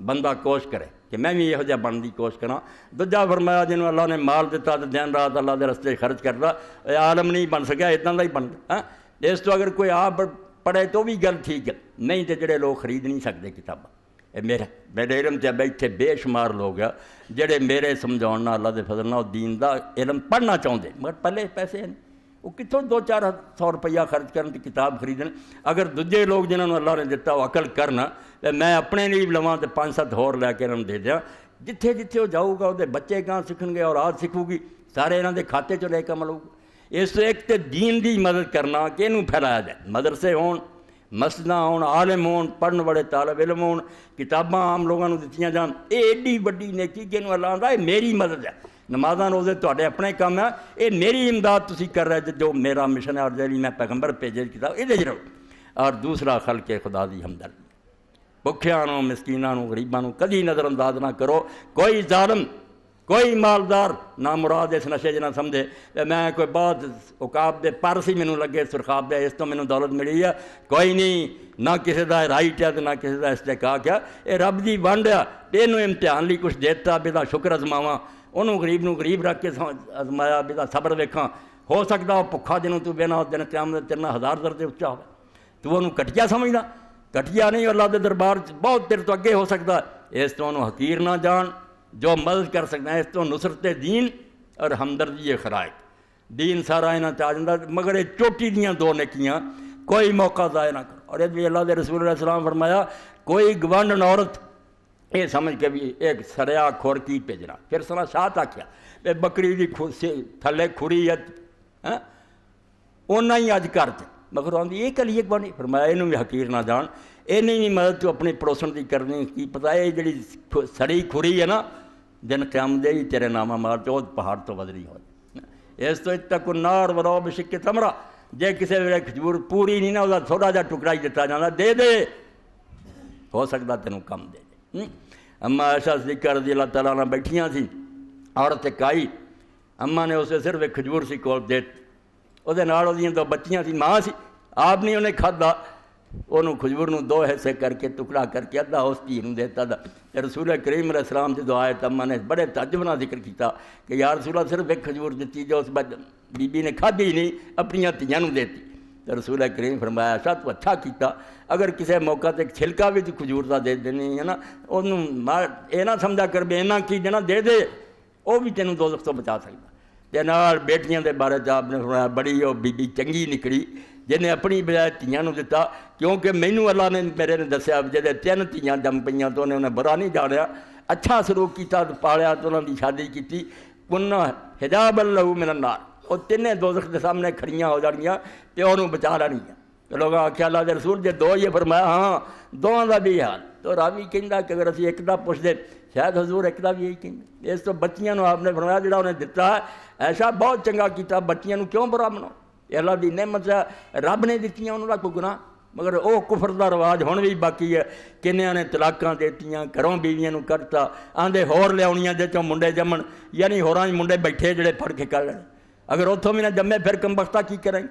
بندہ کوشش کرے کہ میں بھی یہ بننے کی کوشش کرا، دوجا فرمایا جنہوں اللہ نے مال دیتا تو دن رات اللہ دے رستے خرچ کرتا، عالم نہیں بن سکیا، اتنا کا ہی بنتا، اس تو اگر کوئی آپ پڑھے تو بھی گل ٹھیک ہے، نہیں تو جڑے لوگ خرید نہیں سکتے کتاباں، میرے علم سے بیٹھے بے شمار لوگ ہیں جڑے میرے سمجھاؤنا اللہ دے فضل نال دین دا علم پڑھنا چاہتے مگر پہلے پیسے ہیں وہ کتوں 200-400 روپیہ خرچ کرن تے کتاب خریدن، اگر دوجے لوگ جنہوں اللہ نے دیتا وہ عقل کرنا میں اپنے لیے لواں تے 5-7 ہور لے کے انہوں دے دیاں، جتھے جتھے وہ جاؤ گا وہ بچے کہاں سیکھن گے اور آج سیکھو گی سارے انہوں دے کھاتے چ لے کے عمل ہوگا، اس تو ایک تے دین دی مدد کرنا کہ انہوں پھیلایا جائے، مدرسے ہون، مسجداں ہون، عالم ہون، پڑھن والے طالب علم ہون، کتاباں عام لوگوں دتیاں جان، یہ ایڈی وڈی نیکی کہ اللہ آندا یہ میری مدد ہے، نمازاں روزے تواڈے اپنے کام ہے، یہ میری امداد تسی کر رہے جو میرا مشن ہے اور جی میں پیغمبر بھیجے کتاب یہ رہو، اور دوسرا خلق خدا دی ہمدردی، بھکھیاں نوں مسکیناں نوں غریباں نوں کدی نظر انداز نہ کرو، کوئی ظالم کوئی مالدار نہ مراد اس نشے جنا سمجھے میں کوئی بہت اوقاب دے پر سی مینوں لگے سرخاب دے اس تو مینوں دولت ملی ہے، کوئی نہیں، نہ کسی دا رائٹ ہے نہ کسی دا استحقاق ہے، یہ رب دی ونڈ ہے، اینوں امتحان لی کچھ دیتا بھی دا شکر ازماواں، انہوں غریب نوں غریب رکھ کے ازمایا بھی دا صبر ویکھاں، ہو سکتا وہ بھکھا جنوں تو بینا دن قیامت تیرے 1000 درجے اچا ہوئے، تو انہوں کٹیا سمجھدا، کٹیا نہیں، اللہ دے دربار بہت دیر تو اگے ہو سکتا ہے، اس تو انہوں حقیر نہ جان، جو مدد کر سکتے ہیں اس تو نصرت دین اور ہمدردی خلائق، دین سارا انہاں چاہ جاندہ، مگر یہ چوٹی دیاں 2 نیکیاں کوئی موقع ضائع نہ کرو، اور یہ اللہ دے رسول علیہ السلام فرمایا کوئی گوانڈ عورت یہ سمجھ کے بھی ایک سریا کھورکی بھیجنا، پھر سنا شاہ آکھیا بکری دی تھلے کھری ہے اونا ہی اج کرتے، مگر آدھی یہ کلیے بنی، فرمایا یہ بھی حقیر نہ جان، یہ نہیں مدد تو اپنی پڑوسن کی کرنی، کی پتا یہ جڑی سڑی کھری ہے نا دن قیامت دے ہی تیرے نامہ مار تو پہاڑ تو بدری ہو اس تو اتقوا النار ولو بشق تمرہ، جے کسی ویلے کھجور پوری نہیں نا وہ تھوڑا جا ٹکڑا ہی دیتا جانا، دے دے ہو سکتا تینوں کم دے دے۔ اماں عائشہ صدیقہ رضی اللہ تعالیٰ عنہ بیٹھیاں سی، عورت ایک آئی، اماں نے اسے صرف ایک کھجور سی کول دے، وہ 2 بچیاں سی، ماں سی، آپ نہیں انہیں کھادا، انہوں کھجور نوں 2 حصے کر کے ٹکڑا کر کے ادھا اس دھی نوں دیتا دا، رسول کریم علیہ السلام جدو آئے تو اماں نے بڑے تعجب نال ذکر کیتا کہ یا رسول اللہ صرف ایک کھجور دیتی جو اس بی بی نے کھادی نہیں اپنی دھیاں نوں دیتی، تو رسول کریم فرمایا اچھا تو اچھا کیتا، اگر کسی موقع تے چھلکا بھی تو کھجور دا دے دینی ہے نا، انہوں یہ نہ سمجھا کر بھی اینا کی دینا دے دے، وہ بھی تینوں دوزخ تو بچا سکتا، تے نال بیٹیاں دے بارے آپ نے فرمایا بڑی وہ بی بی چنگی نکلی جنہیں اپنی بجائے دھیاں نوں دتا، کیونکہ مینوں اللہ نے میرے نے دسیا جدے 3 دھیاں جم پئیاں تو انہیں برا نہیں جانیا، اچھا سلوک کیتا تو پالیا تو انہوں دی شادی کیتی کننا حجاب لہو من النار وہ تینے دوزخ دے سامنے کھڑیاں ہو جانیاں تے انہوں بچا لینیاں تو لوگاں آکھیا اللہ دے رسول جے دو یہ فرمایا ہاں دوواں دا بھی حال تو راوی کہندا کہ اگر اسی ایک دا پوچھ دے شاید حضور ایک دا بھی یہی کہندے اس تو بچیاں نو آپ نے فرمایا جڑا انہیں دتا ہے ایسا بہت چنگا کیتا بچیاں نو کیوں برا مناؤ یہ اللہ دی نعمت ہے رب نے دتیاں انہوں دا کوئی گناہ مگر وہ کفر دا رواج ہن بھی باقی ہے کنیاں نے طلاقاں دیتیاں گھروں بیویاں نو کرتا آندے ہور لیاونیاں جے چوں منڈے جمن یعنی ہوراں منڈے بیٹھے جڑے پھڑ کے کر لین اگر اتوں بھی نہ جمے پھر کم بختہ کی کریں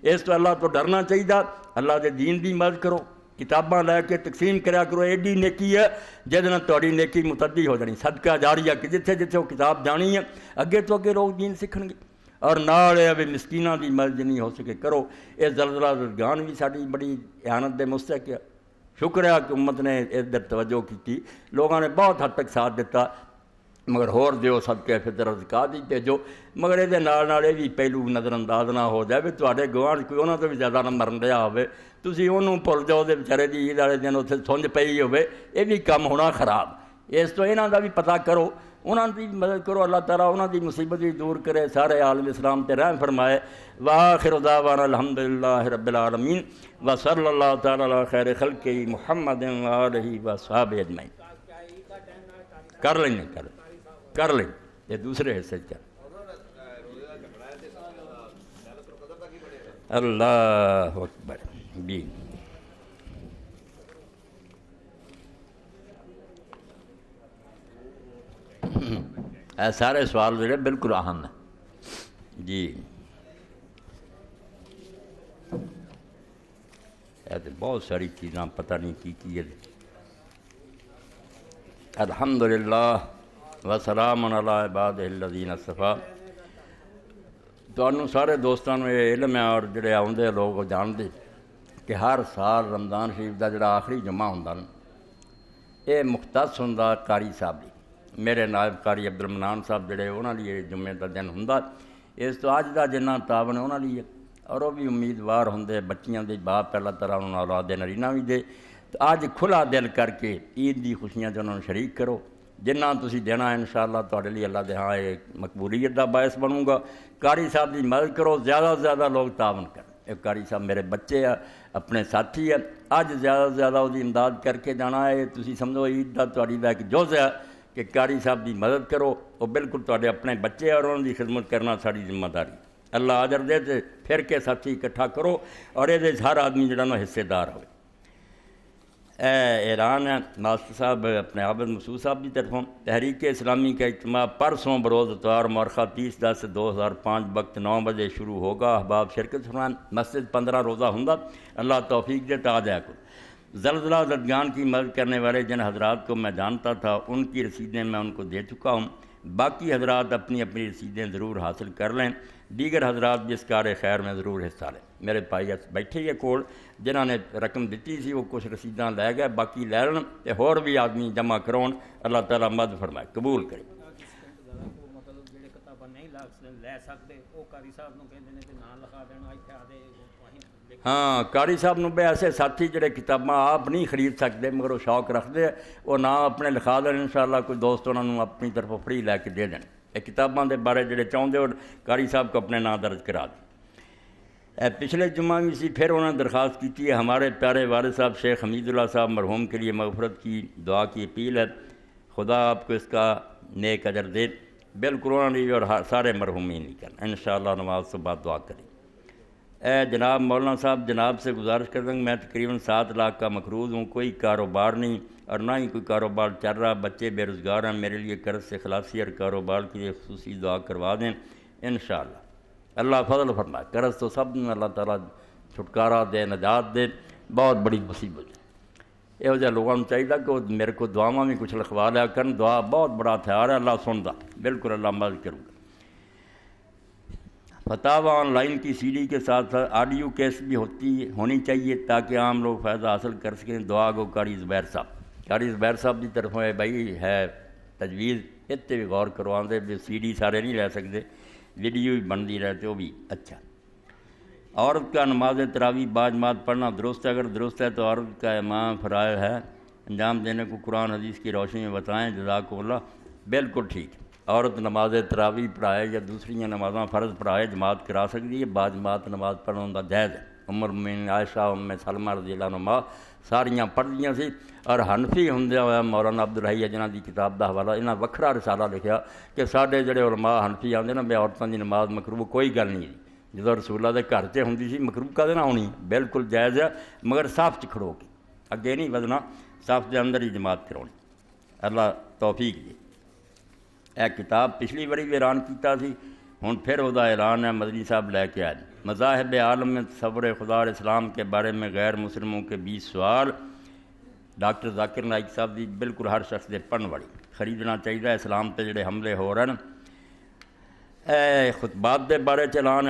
اس تو اللہ تو ڈرنا چاہیے اللہ دے دین دی مدد کرو کتاباں لے کے تقسیم کریا کرو ایڈی نیکی ہے جہد نال تہاڈی نیکی متعدی ہو جانی صدقہ جاریہ کہ جتھے جتھے وہ کتاب جانی ہے اگے تو اگے لوگ دین سیکھن گے اور نال ہے مسکیناں دی مدد جنی ہو سکے کرو یہ زلزلہ زلزگان بھی ساری بڑی احانت دے مستحق ہے شکر ہے کہ امت نے اس در توجہ کی لوگوں نے بہت حد تک ساتھ دیتا مگر ہور دیو صدقے فطر زکات ہی بھیجو مگر یہ بھی پہلو نظر انداز نہ ہو جائے تواڈے گوانڈ کوئی انہوں تو بھی زیادہ نہ مرن دیا ہوئے تسی انہوں بھول جاؤ دے بیچارے دی عید والے دن اتنے سنج پئی ہوئے یہ بھی کم ہونا خراب اس تو انہوں دا بھی پتہ کرو انہوں دی مدد کرو اللہ تعالیٰ انہوں دی مصیبت بھی دور کرے سارے عالم اسلام تے رحم فرمائے وآخر دعوانا الحمدللہ رب العالمین وصلی اللہ تعالیٰ علی خیر خلقہ محمد وآلہ وصحابہ اجمعین کر لیں یہ دوسرے حصے کر اللہ اکبر جی سارے سوال میرے بالکل اہم ہیں جی بہت ساری چیزاں پتہ نہیں کی ہے الحمدللہ وسلام علی عبادہ الذین اصطفیٰ تانوں سارے دوستاں نوں یہ علم ہے اور جڑے آؤندے لوگ جانتے کہ ہر سال رمضان شریف دا جڑا آخری جمعہ ہوندا نا یہ مختص ہوندا قاری صاحب دی میرے نائب قاری عبد المنان صاحب جڑے انہاں لیے جمعے دا دن ہوندا اس تو اج دا جنہ تاون ہے انہاں لیے اور وہ بھی امیدوار ہوندے بچیاں دے باپ اللہ تعالیٰ انہاں نوں اولاد نرینہ بھی دے تو اج کھلا دل کر کے عید دی خوشیاں چ انہاں نوں شریک کرو جنہ تسی دینا ہے انشاءاللہ تہاڈے لیے اللہ دے ہاں ایک مقبولیت دا باعث بنوں گا قاری صاحب دی مدد کرو زیادہ سے زیادہ لوگ تعاون کریں قاری صاحب میرے بچے ہیں اپنے ساتھی ہیں اج زیادہ سے زیادہ وہ امداد کر کے جانا ہے تسی سمجھو عید دا تہاڈی دا ایک جز ہے کہ قاری صاحب دی مدد کرو وہ بالکل تہاڈے اپنے بچے اور انہوں دی خدمت کرنا ساری ذمہ داری اللہ اجر دے تے پھر کے ساتھی اکٹھا کرو اور یہ ہر آدمی جڑا نا حصے دار ہوئے اعلان ہے ماسٹر صاحب اپنے عابد مسعود صاحب کی طرفوں تحریک اسلامی کا اجتماع پرسوں بروز اتوار مورخہ 30/10/2005 وقت 9 بجے شروع ہوگا احباب شرکت فرمان مسجد 15 روزہ ہوں اللہ توفیق دے تا جائے کو زلزلہ زدگان کی مدد کرنے والے جن حضرات کو میں جانتا تھا ان کی رسیدیں میں ان کو دے چکا ہوں باقی حضرات اپنی اپنی رسیدیں ضرور حاصل کر لیں دیگر حضرات بھی اس کار خیر میں ضرور حصہ لیں میرے بھائی بیٹھے ہی کول جنہوں نے رقم دیتی سی وہ کچھ رسیداں لے گئے باقی لے لین تے ہور بھی آدمی جمع کراؤن اللہ تعالیٰ مدد فرمائے قبول کرے ہاں قاری صاحب نو بے ایسے ساتھی جڑے کتاباں آپ نہیں خرید سکتے مگر وہ شوق رکھتے وہ نام اپنے لکھا دین انشاءاللہ کوئی دوست انہوں نے اپنی طرف فری لے کے دے دین یہ کتاباں دے بارے جڑے چاہتے اور قاری صاحب کو اپنے نام درج کرا دیں پچھلے جمعہ بھی سی پھر انہوں نے درخواست کی ہے ہمارے پیارے والد صاحب شیخ حمید اللہ صاحب مرحوم کے لیے مغفرت کی دعا کی اپیل ہے خدا آپ کو اس کا نیک اجر دے بالکل انہوں نے اور سارے مرحومین نہیں کرنا انشاءاللہ نماز سے بعد دعا کریں جناب مولانا صاحب جناب سے گزارش کر دوں میں تقریباً 7 لاکھ کا مقروض ہوں کوئی کاروبار نہیں اور نہ ہی کوئی کاروبار چل رہا بچے بے روزگار ہیں میرے لیے قرض سے خلاصی اور کاروبار کے لیے خصوصی دعا کروا دیں انشاءاللہ اللہ فضل فرمائے قرض تو سب نے اللہ تعالیٰ چھٹکارا دے نجات دے بہت بڑی مصیبت ہے یہ جہاں لوگوں کو چاہیے کہ وہ میرے کو دعاواں بھی کچھ لکھوا لیا کرن دعا بہت بڑا ہتھیار ہے اللہ سندا بالکل اللہ مدد کروں گا فتاوی آن لائن کی سی ڈی کے ساتھ ساتھ آڈیو کیس بھی ہونی چاہیے تاکہ عام لوگ فائدہ حاصل کر سکیں دعا گو قاری زبیر صاحب کی طرفوں بھائی ہے تجویز اتنے بھی غور کرواندے بھی سی ڈی سارے نہیں لے سکتے ویڈیو بھی بنتی رہتے وہ بھی اچھا عورت کا نماز تراویح باجماعت پڑھنا درست ہے اگر درست ہے تو عورت کا امام فرائض ہے انجام دینے کو قرآن حدیث کی روشنی میں بتائیں، جزاکم اللہ۔ بالکل ٹھیک۔ عورت نماز تراویح پڑھائے یا دوسری نمازاں فرض پڑھائے جماعت کرا سکتی ہے، با جماعت نماز پڑھنا دا جائز ہے۔ المؤمنین عائشہ ام سلمہ رضی اللہ عنہا ساریاں پڑھدیاں سی، اور حنفی ہوندیا ہوا مولانا عبدالحی اجنا دی کتاب دا حوالہ انہاں وکھرا رسالہ لکھیا کہ ساڈے جڑے علماء حنفی آندے نا بے عورتاں دی نماز مکروہ کوئی گل نہیں ہے، جدوں رسول اللہ دے گھر تے ہوندی سی مکروہ کدے نہ ہونی، بالکل جائز ہے، مگر صاف چ کھڑو کے اگے نہیں ودنا، صاف دے اندر ہی جماعت کرونی۔ اللہ توفیق دے۔ اے کتاب پچھلی باری بھی اعلان کیتا سی، ہن پھر وہ اعلان ہے مدنی صاحب لے کے آئے۔ مذاہب عالم میں تصور خدا اور اسلام کے بارے میں غیر مسلموں کے 20 سوال، ڈاکٹر ذاکر نائک صاحب دی بالکل ہر شخص دے پڑھن والی، خریدنا چاہیے۔ اسلام تے جڑے حملے ہو رہے ہیں، خطبات دے بارے چلان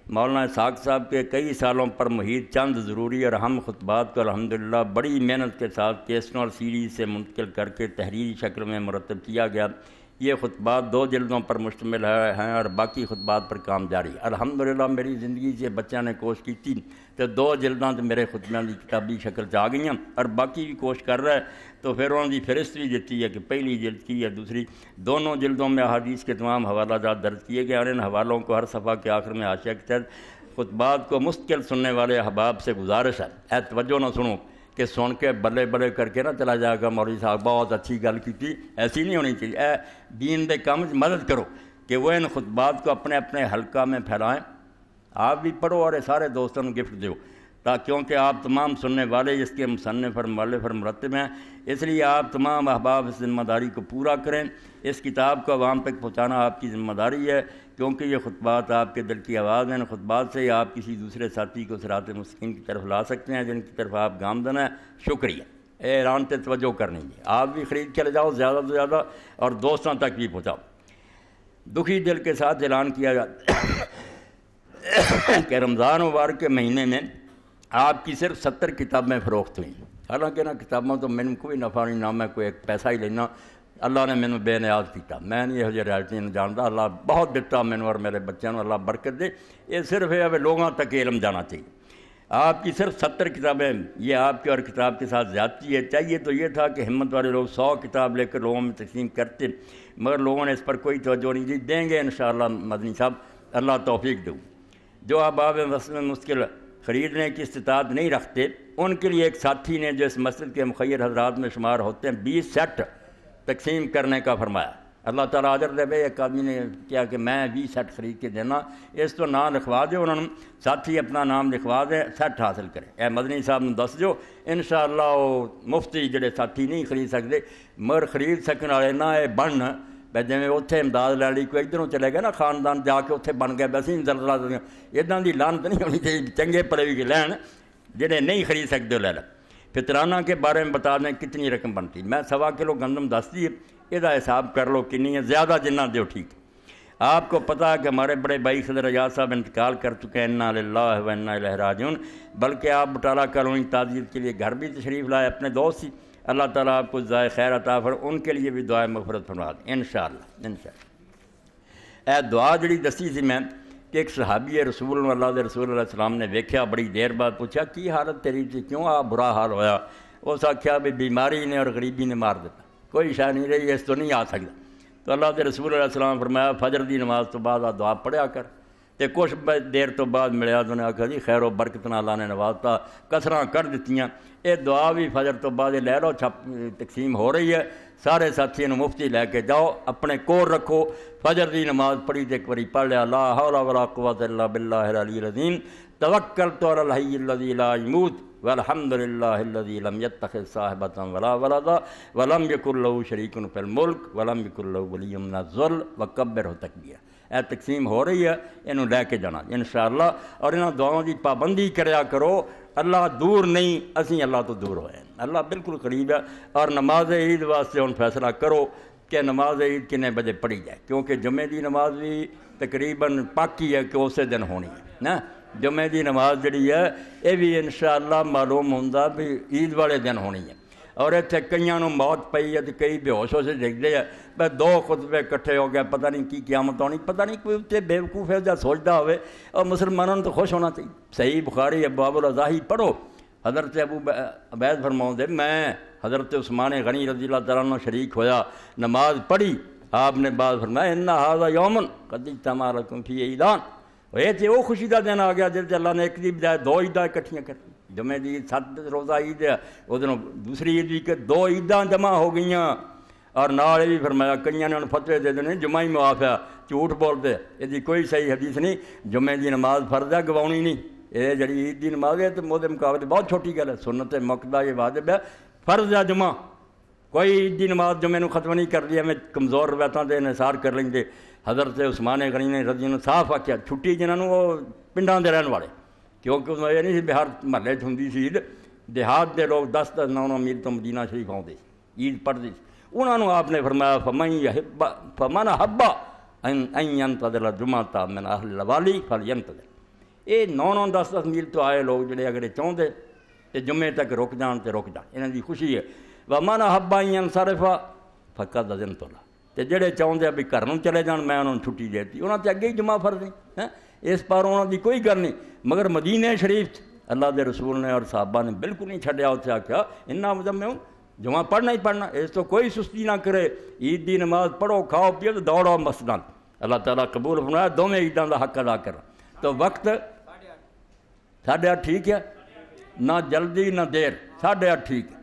مولانا اسحاق صاحب کے کئی سالوں پر محیط چند ضروری اور اہم خطبات کو الحمدللہ بڑی محنت کے ساتھ کیسٹوں اور سیریز سے منتقل کر کے تحریری شکل میں مرتب کیا گیا۔ یہ خطبات 2 جلدوں پر مشتمل ہیں اور باقی خطبات پر کام جاری۔ الحمدللہ میری زندگی سے بچوں نے کوشش کی تھی تو 2 جلداں تو میرے خطبوں کی کتابی شکل آ گئی، اور باقی بھی کوشش کر رہا ہے، تو پھر انہوں نے فہرست بھی دیتی ہے کہ پہلی جلد کی ہے دوسری۔ دونوں جلدوں میں احادیث کے تمام حوالہ جات درج کیے گئے، اور ان حوالوں کو ہر صفحہ کے آخر میں حاشیہ کے تحت خطبات کو مستقل سننے والے احباب سے گزارش ہے توجہ نہ سنو کہ سن کے بلے بلے کر کے نہ چلا جائے گا مولوی صاحب بہت اچھی گل کی تھی، ایسی نہیں ہونی چاہیے۔ دین دے کام مدد کرو کہ وہ ان خطبات کو اپنے اپنے حلقہ میں پھیلائیں، آپ بھی پڑھو اور سارے دوستوں کو گفٹ دو، کیونکہ آپ تمام سننے والے جس کے مصنف اور مؤلف اور مرتب ہیں، اس لیے آپ تمام احباب اس ذمہ داری کو پورا کریں۔ اس کتاب کو عوام تک پہنچانا آپ کی ذمہ داری ہے، کیونکہ یہ خطبات آپ کے دل کی آواز ہیں۔ ان خطبات سے ہی آپ کسی دوسرے ساتھی کو صراط مستقیم کی طرف لا سکتے ہیں جن کی طرف آپ گامزن ہیں۔ شکریہ۔ اعلان پہ توجہ کرنی ہے، آپ بھی خرید کے لے جاؤ زیادہ سے زیادہ، اور دوستوں تک بھی پہنچاؤ۔ دکھی دل کے ساتھ اعلان کیا جاتا ہے کہ رمضان مبارک کے مہینے میں آپ کی صرف 70 کتابیں فروخت ہوئیں۔ حالانکہ نہ کتابوں تو میں کوئی نفع نہیں، نہ میں کوئی ایک پیسہ ہی لینا، اللہ نے مینوں بے نیاز کیتا، میں نہیں یہ ریالٹی نہیں جانتا، اللہ بہت دتا مینوں اور میرے بچوں کو، اللہ برکت دے۔ یہ صرف ہے لوگوں تک علم جانا چاہیے۔ آپ کی صرف 70 کتابیں، یہ آپ کے اور کتاب کے ساتھ زیادتی ہے۔ چاہیے تو یہ تھا کہ ہمت والے لوگ 100 کتاب لے کر لوگوں میں تقسیم کرتے، مگر لوگوں نے اس پر کوئی توجہ نہیں دی۔ دیں گے انشاءاللہ مدنی صاحب، اللہ توفیق دو۔ جو احباب مسجد مشکل خریدنے کی استطاعت نہیں رکھتے، ان کے لیے ایک ساتھی نے جو اس مسجد کے مخیر حضرات میں شمار ہوتے ہیں 20 سیٹ تقسیم کرنے کا فرمایا۔ اللہ تعالیٰ اجر دے۔ ایک آدمی نے کیا کہ میں 20 سیٹ خرید کے دینا، اس تو نام لکھوا دو، انہوں نے ساتھی اپنا نام لکھوا دیں، سیٹ حاصل کرے۔ اے مدنی صاحب نے دس جو انشاءاللہ وہ مفتی جڑے ساتھی نہیں خرید سکتے مگر خرید سکنے والے نہ یہ بن بھائی جی اتنے امداد لے لی، کوئی ادھروں چلے گئے نا خاندان جا کے اتنے بن گیا، ویسے ہی زلزلہ دیا، ادھر کی لانت نہیں ہونی چاہیے، چنگے پڑے بھی لین جڑے نہیں خرید سکتے لے لیں۔ فطرانہ کے بارے میں بتا دیں کتنی رقم بنتی، میں 1.25 کلو گندم دستی ہے، یہ حساب کر لو کنی ہے، زیادہ جنہ دیو ٹھیک۔ آپ کو پتہ ہے کہ ہمارے بڑے بھائی صدر اعجاز صاحب انتقال کر چکے ہیں، انا للہ و انا الیہ راجعون، بلکہ آپ بٹالہ کالونی تعزیت کے لیے گھر بھی تشریف لائے، اپنے دوست ہی، اللہ تعالیٰ آپ کو جزائے خیر عطا فرمائے، ان کے لیے بھی دعائے مغفرت فرما دیں انشاءاللہ۔ اے دعا جڑی دسی سی میں کہ ایک صحابی رسول اللہ دے رسول علیہ السلام نے ویکھیا، بڑی دیر بعد پوچھا کی حالت تیری تھی، کیوں برا حال ہویا؟ اس آکھیا بھی بیماری نے اور غریبی نے مار دیتا، کوئی شے نہیں رہی، اس تو نہیں آ سکتا۔ تو اللہ دے رسول علیہ السلام فرمایا فجر دی نماز تو بعد آ دعا پڑھیا کر، تے کچھ دیر تو بعد ملیا تو نے آکھا جی خیر و برکت نال اللہ نے نوازتا، کسراں کر دتیاں۔ یہ دعا بھی فجر تو بعد لے لو، تقسیم ہو رہی ہے، سارے ساتھیوں مفتی لے کے جاؤ، اپنے کول رکھو، فجر دی نماز پڑھی تے ایک باری پڑھ لیا لا حول ولا قوۃ الا باللہ العلی العظیم توکلت علی الحی الذی لا یموت والحمد للہ الذی لم یتخذ صاحبۃ ولا ولدا ولم یکن لہ شریک فی الملک ولم یکن لہ ولی من الذل وکبرہ تکبیرا۔ اے تقسیم ہو رہی ہے، انہوں لے کے جانا انشاءاللہ، اور انہاں دعاؤں کی پابندی کریا کرو۔ اللہ دور نہیں، اسی اللہ تو دور ہوئے ہیں، اللہ بالکل قریب ہے۔ اور نماز عید واسطے ہن فیصلہ کرو کہ نماز عید کنے بجے پڑھی جائے، کیونکہ جمعے دی نماز بھی تقریباً پاکی ہے کہ اسی دن ہونی ہے نا، جمعے دی نماز جڑی ہے یہ بھی انشاءاللہ معلوم ہوندا بھی عید والے دن ہونی ہے۔ اور اتنے کئیاں نوں موت پئی ہے تو کئی بے ہوش ہو سے ڈگتے ہیں، بھائی 2 خطبے کٹھے ہو گئے، پتہ نہیں کی قیامت ہونی، پتہ نہیں کوئی اتنے بیوقوف ہے جا سوچتا ہوئے۔ اور مسلمانوں تو خوش ہونا چاہیے۔ صحیح بخاری ابواب الاضاحی پڑھو، حضرت ابو عبید فرماؤں میں حضرت عثمان غنی رضی اللہ تعالیٰ عنہ شریک ہویا، نماز پڑھی، آپ نے بعد فرمایا ان ھذا یوم قد اجتمع لکم فیہ عیدان، یہ تے وہ خوشی دا دن آ گیا جس اللہ نے ایک دی بجائے دو عیداں اکٹھیاں کر دی، جمعے دی 7 روزہ عید ہے، وہ دنوں دوسری عید بھی کہ 2 عیداں جمع ہو گئیاں، اور نال یہ بھی فرمایا کئیاں نے انہوں فتوے دے دینے جمعہ ہی معاف ہے، جھوٹ بولتے، یہ کوئی صحیح حدیث نہیں، جمعے دی نماز فرض ہے گواؤنی نہیں، یہ جڑی عید دی نماز ہے تو وہ مقابلے بہت چھوٹی گل ہے، سنت موقع یہ واجب ہے، فرض ہے جمعہ، کوئی عید دی نماز جمعے نو ختم نہیں کر دیا، میں کمزور روایتاں دے انحصار کر لیں گے۔ حضرت عثمان غنی نے رضی اللہ صاف آکھیا چھٹی جنہوں وہ پنڈاں دے رہن والے، کیونکہ یہ نہیں سی بہار محلے چ ہوندی سی عید، دیہات دے لوگ 10-10 9 میل تو مدینہ شریف آؤندے سی، عید پڑھدے سی، انہوں نے آپ نے فرمایا فمن احب ان ينتظر الجمعة من اہل الوالی فلینتظر، یہ 9 10 میل تو آئے لوگ جڑے اگر چاہتے تو جمعے تک رک جان تو رک جان، انہوں دی خوشی ہے، ومن احب ان ينصرف فقد اذنت له، تو جڑے چاہتے بھی گھر چلے جان میں انہوں نے چھٹی دے دی، انہوں نے اگے ہی جمعہ فرض نہیں، اس پر انہوں دی کوئی گل نہیں، مگر مدینہ شریف اللہ دے رسول نے اور صحابہ نے بالکل نہیں چھڈیا، اتنے آخیا انا مجمع جمعہ پڑھنا ہی پڑھنا، اس تو کوئی سستی نہ کرے، عید دی نماز پڑھو کھاؤ پیو تو دوڑو مسجداں، اللہ تعالیٰ قبول فرمایا، دونوں عیداں دا حق ادا کرنا، تو وقت 8:30 ٹھیک ہے، نہ جلدی نہ دیر، 8:30 ٹھیک ہے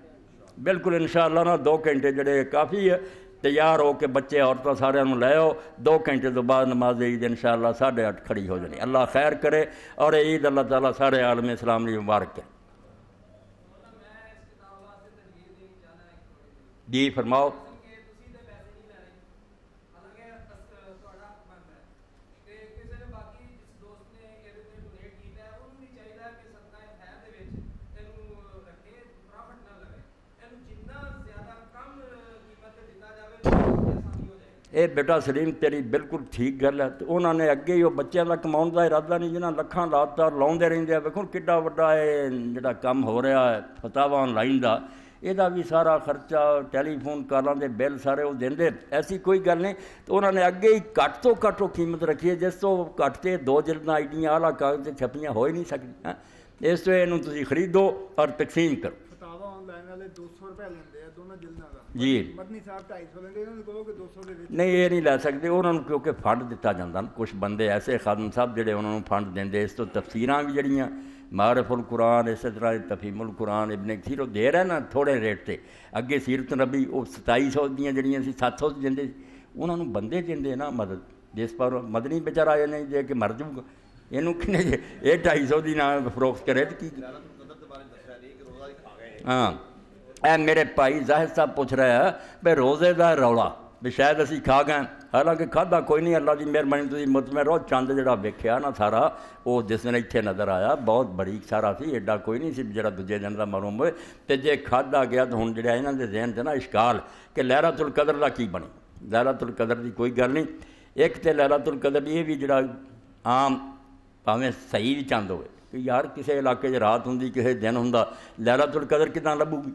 بالکل، انشاءاللہ نا 2 گھنٹے جڑے کافی ہے، تیار ہو کے بچے عورتیں سارے لے آؤ، 2 گھنٹے تو بعد نماز عید انشاءاللہ 8:30 کھڑی ہو جانی، اللہ خیر کرے، اور عید اللہ تعالیٰ سارے عالم اسلام لی مبارک ہے۔ جی فرماؤ۔ یہ بیٹا سلیم تیری بالکل ٹھیک گل ہے، تو انہوں نے اگے ہی وہ بچوں کا کماؤن کا ارادہ نہیں، جنہیں لکھاں لاتا لاؤندے رہندے ہیں، ویکھو کڈا وڈا ہے جڑا کم ہو رہا ہے فتاوا آن لائن دا، یہ بھی سارا خرچہ ٹیلی فون کالاں دے بل سارے وہ دیندے، ایسی کوئی گل نہیں، تو انہوں نے اگے ہی گھٹ تو گھٹ وہ قیمت رکھی ہے، جس تو گھٹ تے 2 جلداں ایڈیاں اعلیٰ کاغذ چھپیاں ہو ہی نہیں سکدیاں، اس تو یہ تسی خریدو اور تقسیم کرو۔ فتاوا آن لائن والے 200 روپے لیندے ہیں دونوں جلداں دا، جی مدنی صاحب 250 لیندے، انہوں نے کہو کہ 200 دے وچ نہیں یہ نہیں لے سکتے، انہوں نے کیونکہ فنڈ دتا جاتا، کچھ بندے ایسے خادم صاحب جڑے انہوں نے فنڈ دیں، اس تو تفسیراں بھی جڑیاں معرف القرآن، اسی طرح تفہیم القرآن ابن کثیر وہ دے رہے نا تھوڑے ریٹ تے، اگے سیرت نبی وہ 2700 دیاں جڑیاں سی 700 دیندے، انہوں نے بندے دیندے نا مدد، جس پر مدنی بیچارہ یہ نہیں دے کہ مر جاؤں گا، یہ کنے جے یہ 250 دی نہ فروخت کرے تو کی۔ ہاں اے میرے بھائی ظاہر صاحب پوچھ رہا ہے بھائی روزے دا رولا بھی شاید اسی کھا گئے، حالانکہ کھادا کوئی نہیں، اللہ دی مہربانی تسی مطمئن رہو، چند جڑا ویکھیا نا سارا وہ جس دن اتنے نظر آیا بہت باریک سارا سی، ایڈا کوئی نہیں سی جڑا دوجے دن دا معلوم ہوئے، تے جے کھادا گیا تو ہن جڑا انہاں دے ذہن تے نا اشکال کہ لیلۃ القدر دا کی بنی، لیلۃ القدر دی کوئی گل نہیں، ایک تے لیلۃ القدر یہ بھی جڑا عام بھاویں صحیح بھی چند ہوئے کہ یار کسی علاقے چ رات ہوندی کسی دن ہوندا، لیلۃ القدر کداں لبھو گی،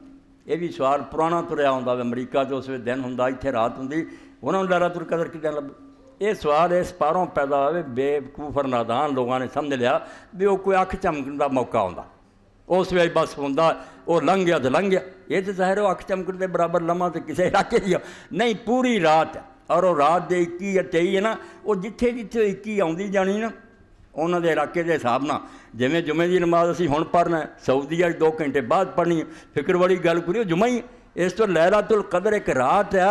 یہ بھی سوال پرانا تریا ہوندا، امریکہ تو اس ویلے دن ہوندا اتنے رات ہوندی، انہوں نے لیلۃ القدر کداں لبھو، یہ سوال اس پاروں پیدا ہوئے، بے وقوف اور نادان لوگوں نے سمجھ لیا بھی وہ کوئی اکھ چمکن کا موقع ہوندا، اس ویلے بس ہوندا وہ لنگھ گیا تو لنگھ گیا، یہ تو ظاہر وہ اکھ چمکن دے برابر لمحہ تو کسی علاقے دی نہیں، پوری رات ہے، اور وہ رات دے 21 یا 23 ہے نا، وہ جتھے جتھے 21 آؤندی جانی نا انہوں دے علاقے دے حساب نہ، جویں جمعے دی نماز اسی ہن پڑھنا ہے، سعودیہ 2 گھنٹے بعد پڑھنی ہے، فکر والی گل کریو جمعہ ہی، اس تو لیلۃ القدر ایک رات ہے،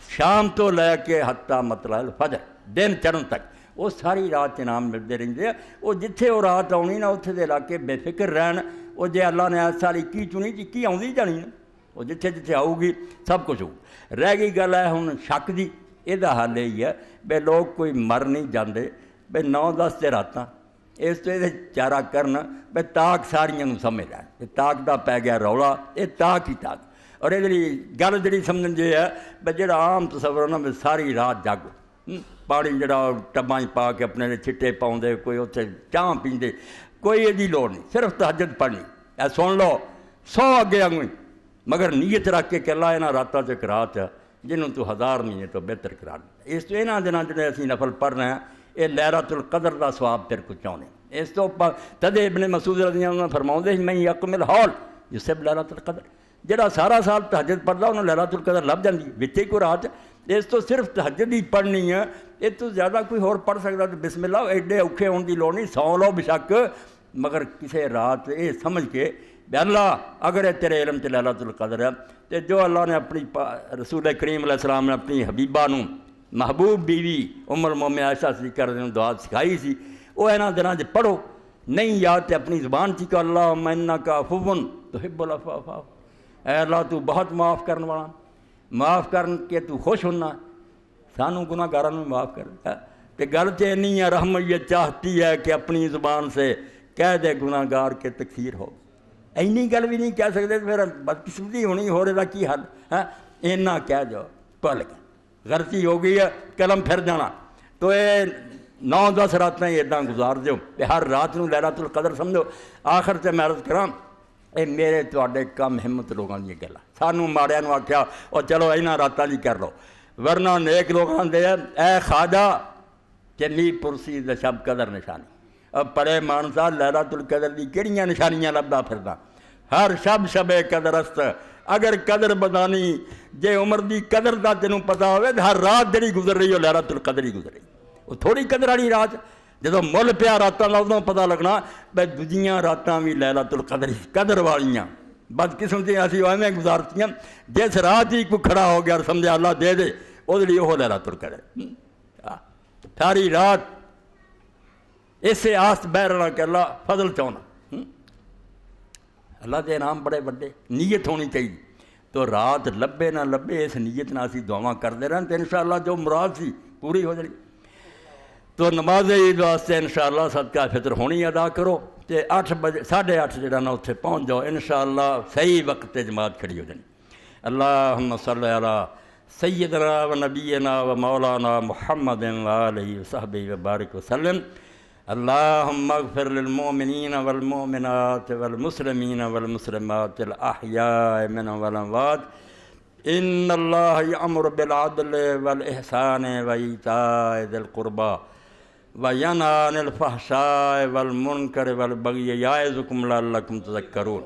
شام تو لے کے حتی مطلع الفجر دن چڑھن تک، وہ ساری رات انعام ملتے رہتے ہیں، وہ جتھے وہ رات آنی نا اتنے دے علاقے بے فکر رہن، وہ جے اللہ نے اس سال 21 چنی 21 آؤندی جانی نا، وہ جتھے جتھے آؤ گی سب کچھ ہوگا۔ رہ گئی گل ہے ہن شک دی، یہ حل یہی ہے بے لوگ کوئی مر نہیں جاندے، بے 9-10 تے راتاں اس تو یہ چارہ کرنا بے تاک ساریاں سمجھ لین، تاک دا پی گیا رولا، یہ تاک ہی تاک، اور یہ گل جی سمجھن یہ ہے بے جڑا عام تصور نا بے ساری رات جاگو، پانی جڑا ٹباں پا کے اپنے چھٹے پاؤندے، کوئی اتنے چاہ پیندے، کوئی یہ لوڑ نہیں، صرف تہجد پڑھنی، اے سن لو 100 اگے آگویں، مگر نیت رکھ کے کہ اللہ یہاں راتاں چ رات ہے جنہوں تو 1000 نہیں ہے تو بہتر قرار دے، اس تو یہاں دنوں جڑے اسی نفل پڑھ رہے ہیں، یہ لیلۃ القدر دا ثواب تیرے کو چاہنے، اس تو تدے ابن مسعود رضی اللہ عنہ فرماؤندے میں یکمل ہال یوسف لیلۃ القدر جڑا سارا سال تہجد پڑھدا انہوں لیلۃ القدر لب جاندی وچے کوئی رات اس تو صرف تہجد ہی پڑھنی ہے اس تو زیادہ کوئی ہور پڑھ سکتا تو بسم اللہ ایڈے اوکھے ہونے کی لوڑ نہیں سو لو بشک مگر کسی رات یہ سمجھ کے بے اللہ اگر یہ تیرے علم لیلۃ القدر ہے تو جو اللہ نے اپنی رسول کریم علیہ السلام نے اپنی حبیبہ نو محبوب بیوی ام المومنین عائشہ صدیقہ رضی اللہ عنہا دعا سکھائی سی وہ یہاں دنوں سے پڑھو نہیں یاد تے اپنی زبان چی کہ اللہم انکا عفو تحب العفو فاعف اے اللہ تو بہت معاف کرنے والا معاف کرن کے تو خوش ہونا سانوں گناہ گاروں میں معاف کر کہ گل تے نہیں ہے رحمت یہ چاہتی ہے کہ اپنی زبان سے کہہ دے گناہ گار کے تکفیر ہو اینی گل بھی نہیں کہہ سکتے تو پھر بدقسمتی ہونی ہو رہا کی حل ہے اینا کہہ جاؤ پل گیا غلطی ہو گئی ہے قلم پھر جانا تو یہ 9-10 راتیں ادا گزار دیو کہ ہر رات نو لیلۃ القدر سمجھو آخر سے میں عرض کراں اے میرے تواڈے کم ہمت لوگوں دی گل سانوں ماڑیاں نو آکھیا اور چلو انہاں راتاں دی کر لو ورنہ نیک لوگاں دے اے خواجہ چلی پرسی دا شب قدر نشانی اب پڑے مانسا لیلۃ القدر دی کہڑیاں نشانیاں لبدا پھردا ہر شب قدر است اگر قدر بدانی جے عمر دی قدر دا تینوں پتہ ہوئے ہر رات جڑی گزر رہی ہو لیلۃ القدر ہی گزر رہی وہ تھوڑی قدر والی رات جدوں مل پیا راتاں دا ادوں پتہ لگنا بے دوجیاں راتاں بھی لیلۃ القدر قدر والیاں بدقسمتی اسی ایویں گزارتیاں جس رات ہی کوئی کھڑا ہو گیا اور سمجھا اللہ دے دے وہ لیے وہ لیلۃ القدر ساری رات اسے آس بہ رہنا کہ اللہ فضل چاہنا اللہ دے انعام بڑے بڑے نیت ہونی چاہیے تو رات لبے نہ لبے اس نیت نہ اسی دعاواں کرتے رہن تو انشاءاللہ جو مراد سی پوری ہو جائے تو نماز عید واسطے انشاءاللہ صدقہ فطر ہونی ادا کرو تو 8 بجے 8:30 جڑا نا اتنے پہنچ جاؤ انشاءاللہ صحیح وقت جماعت کھڑی ہو جانی اللہم صلی علی سیدنا و نبینا و مولانا محمد و آلہ و صحبہ و بارک وسلم اللہم اغفر للمؤمنین والمؤمنات والمسلمین والمسلمات الاحیاء منهم والاموات ان اللہ یأمر بالعدل والاحسان وایتاء ذی القربى وینہی عن الفحشاء والمنکر والبغی یعظکم لعلکم تذکرون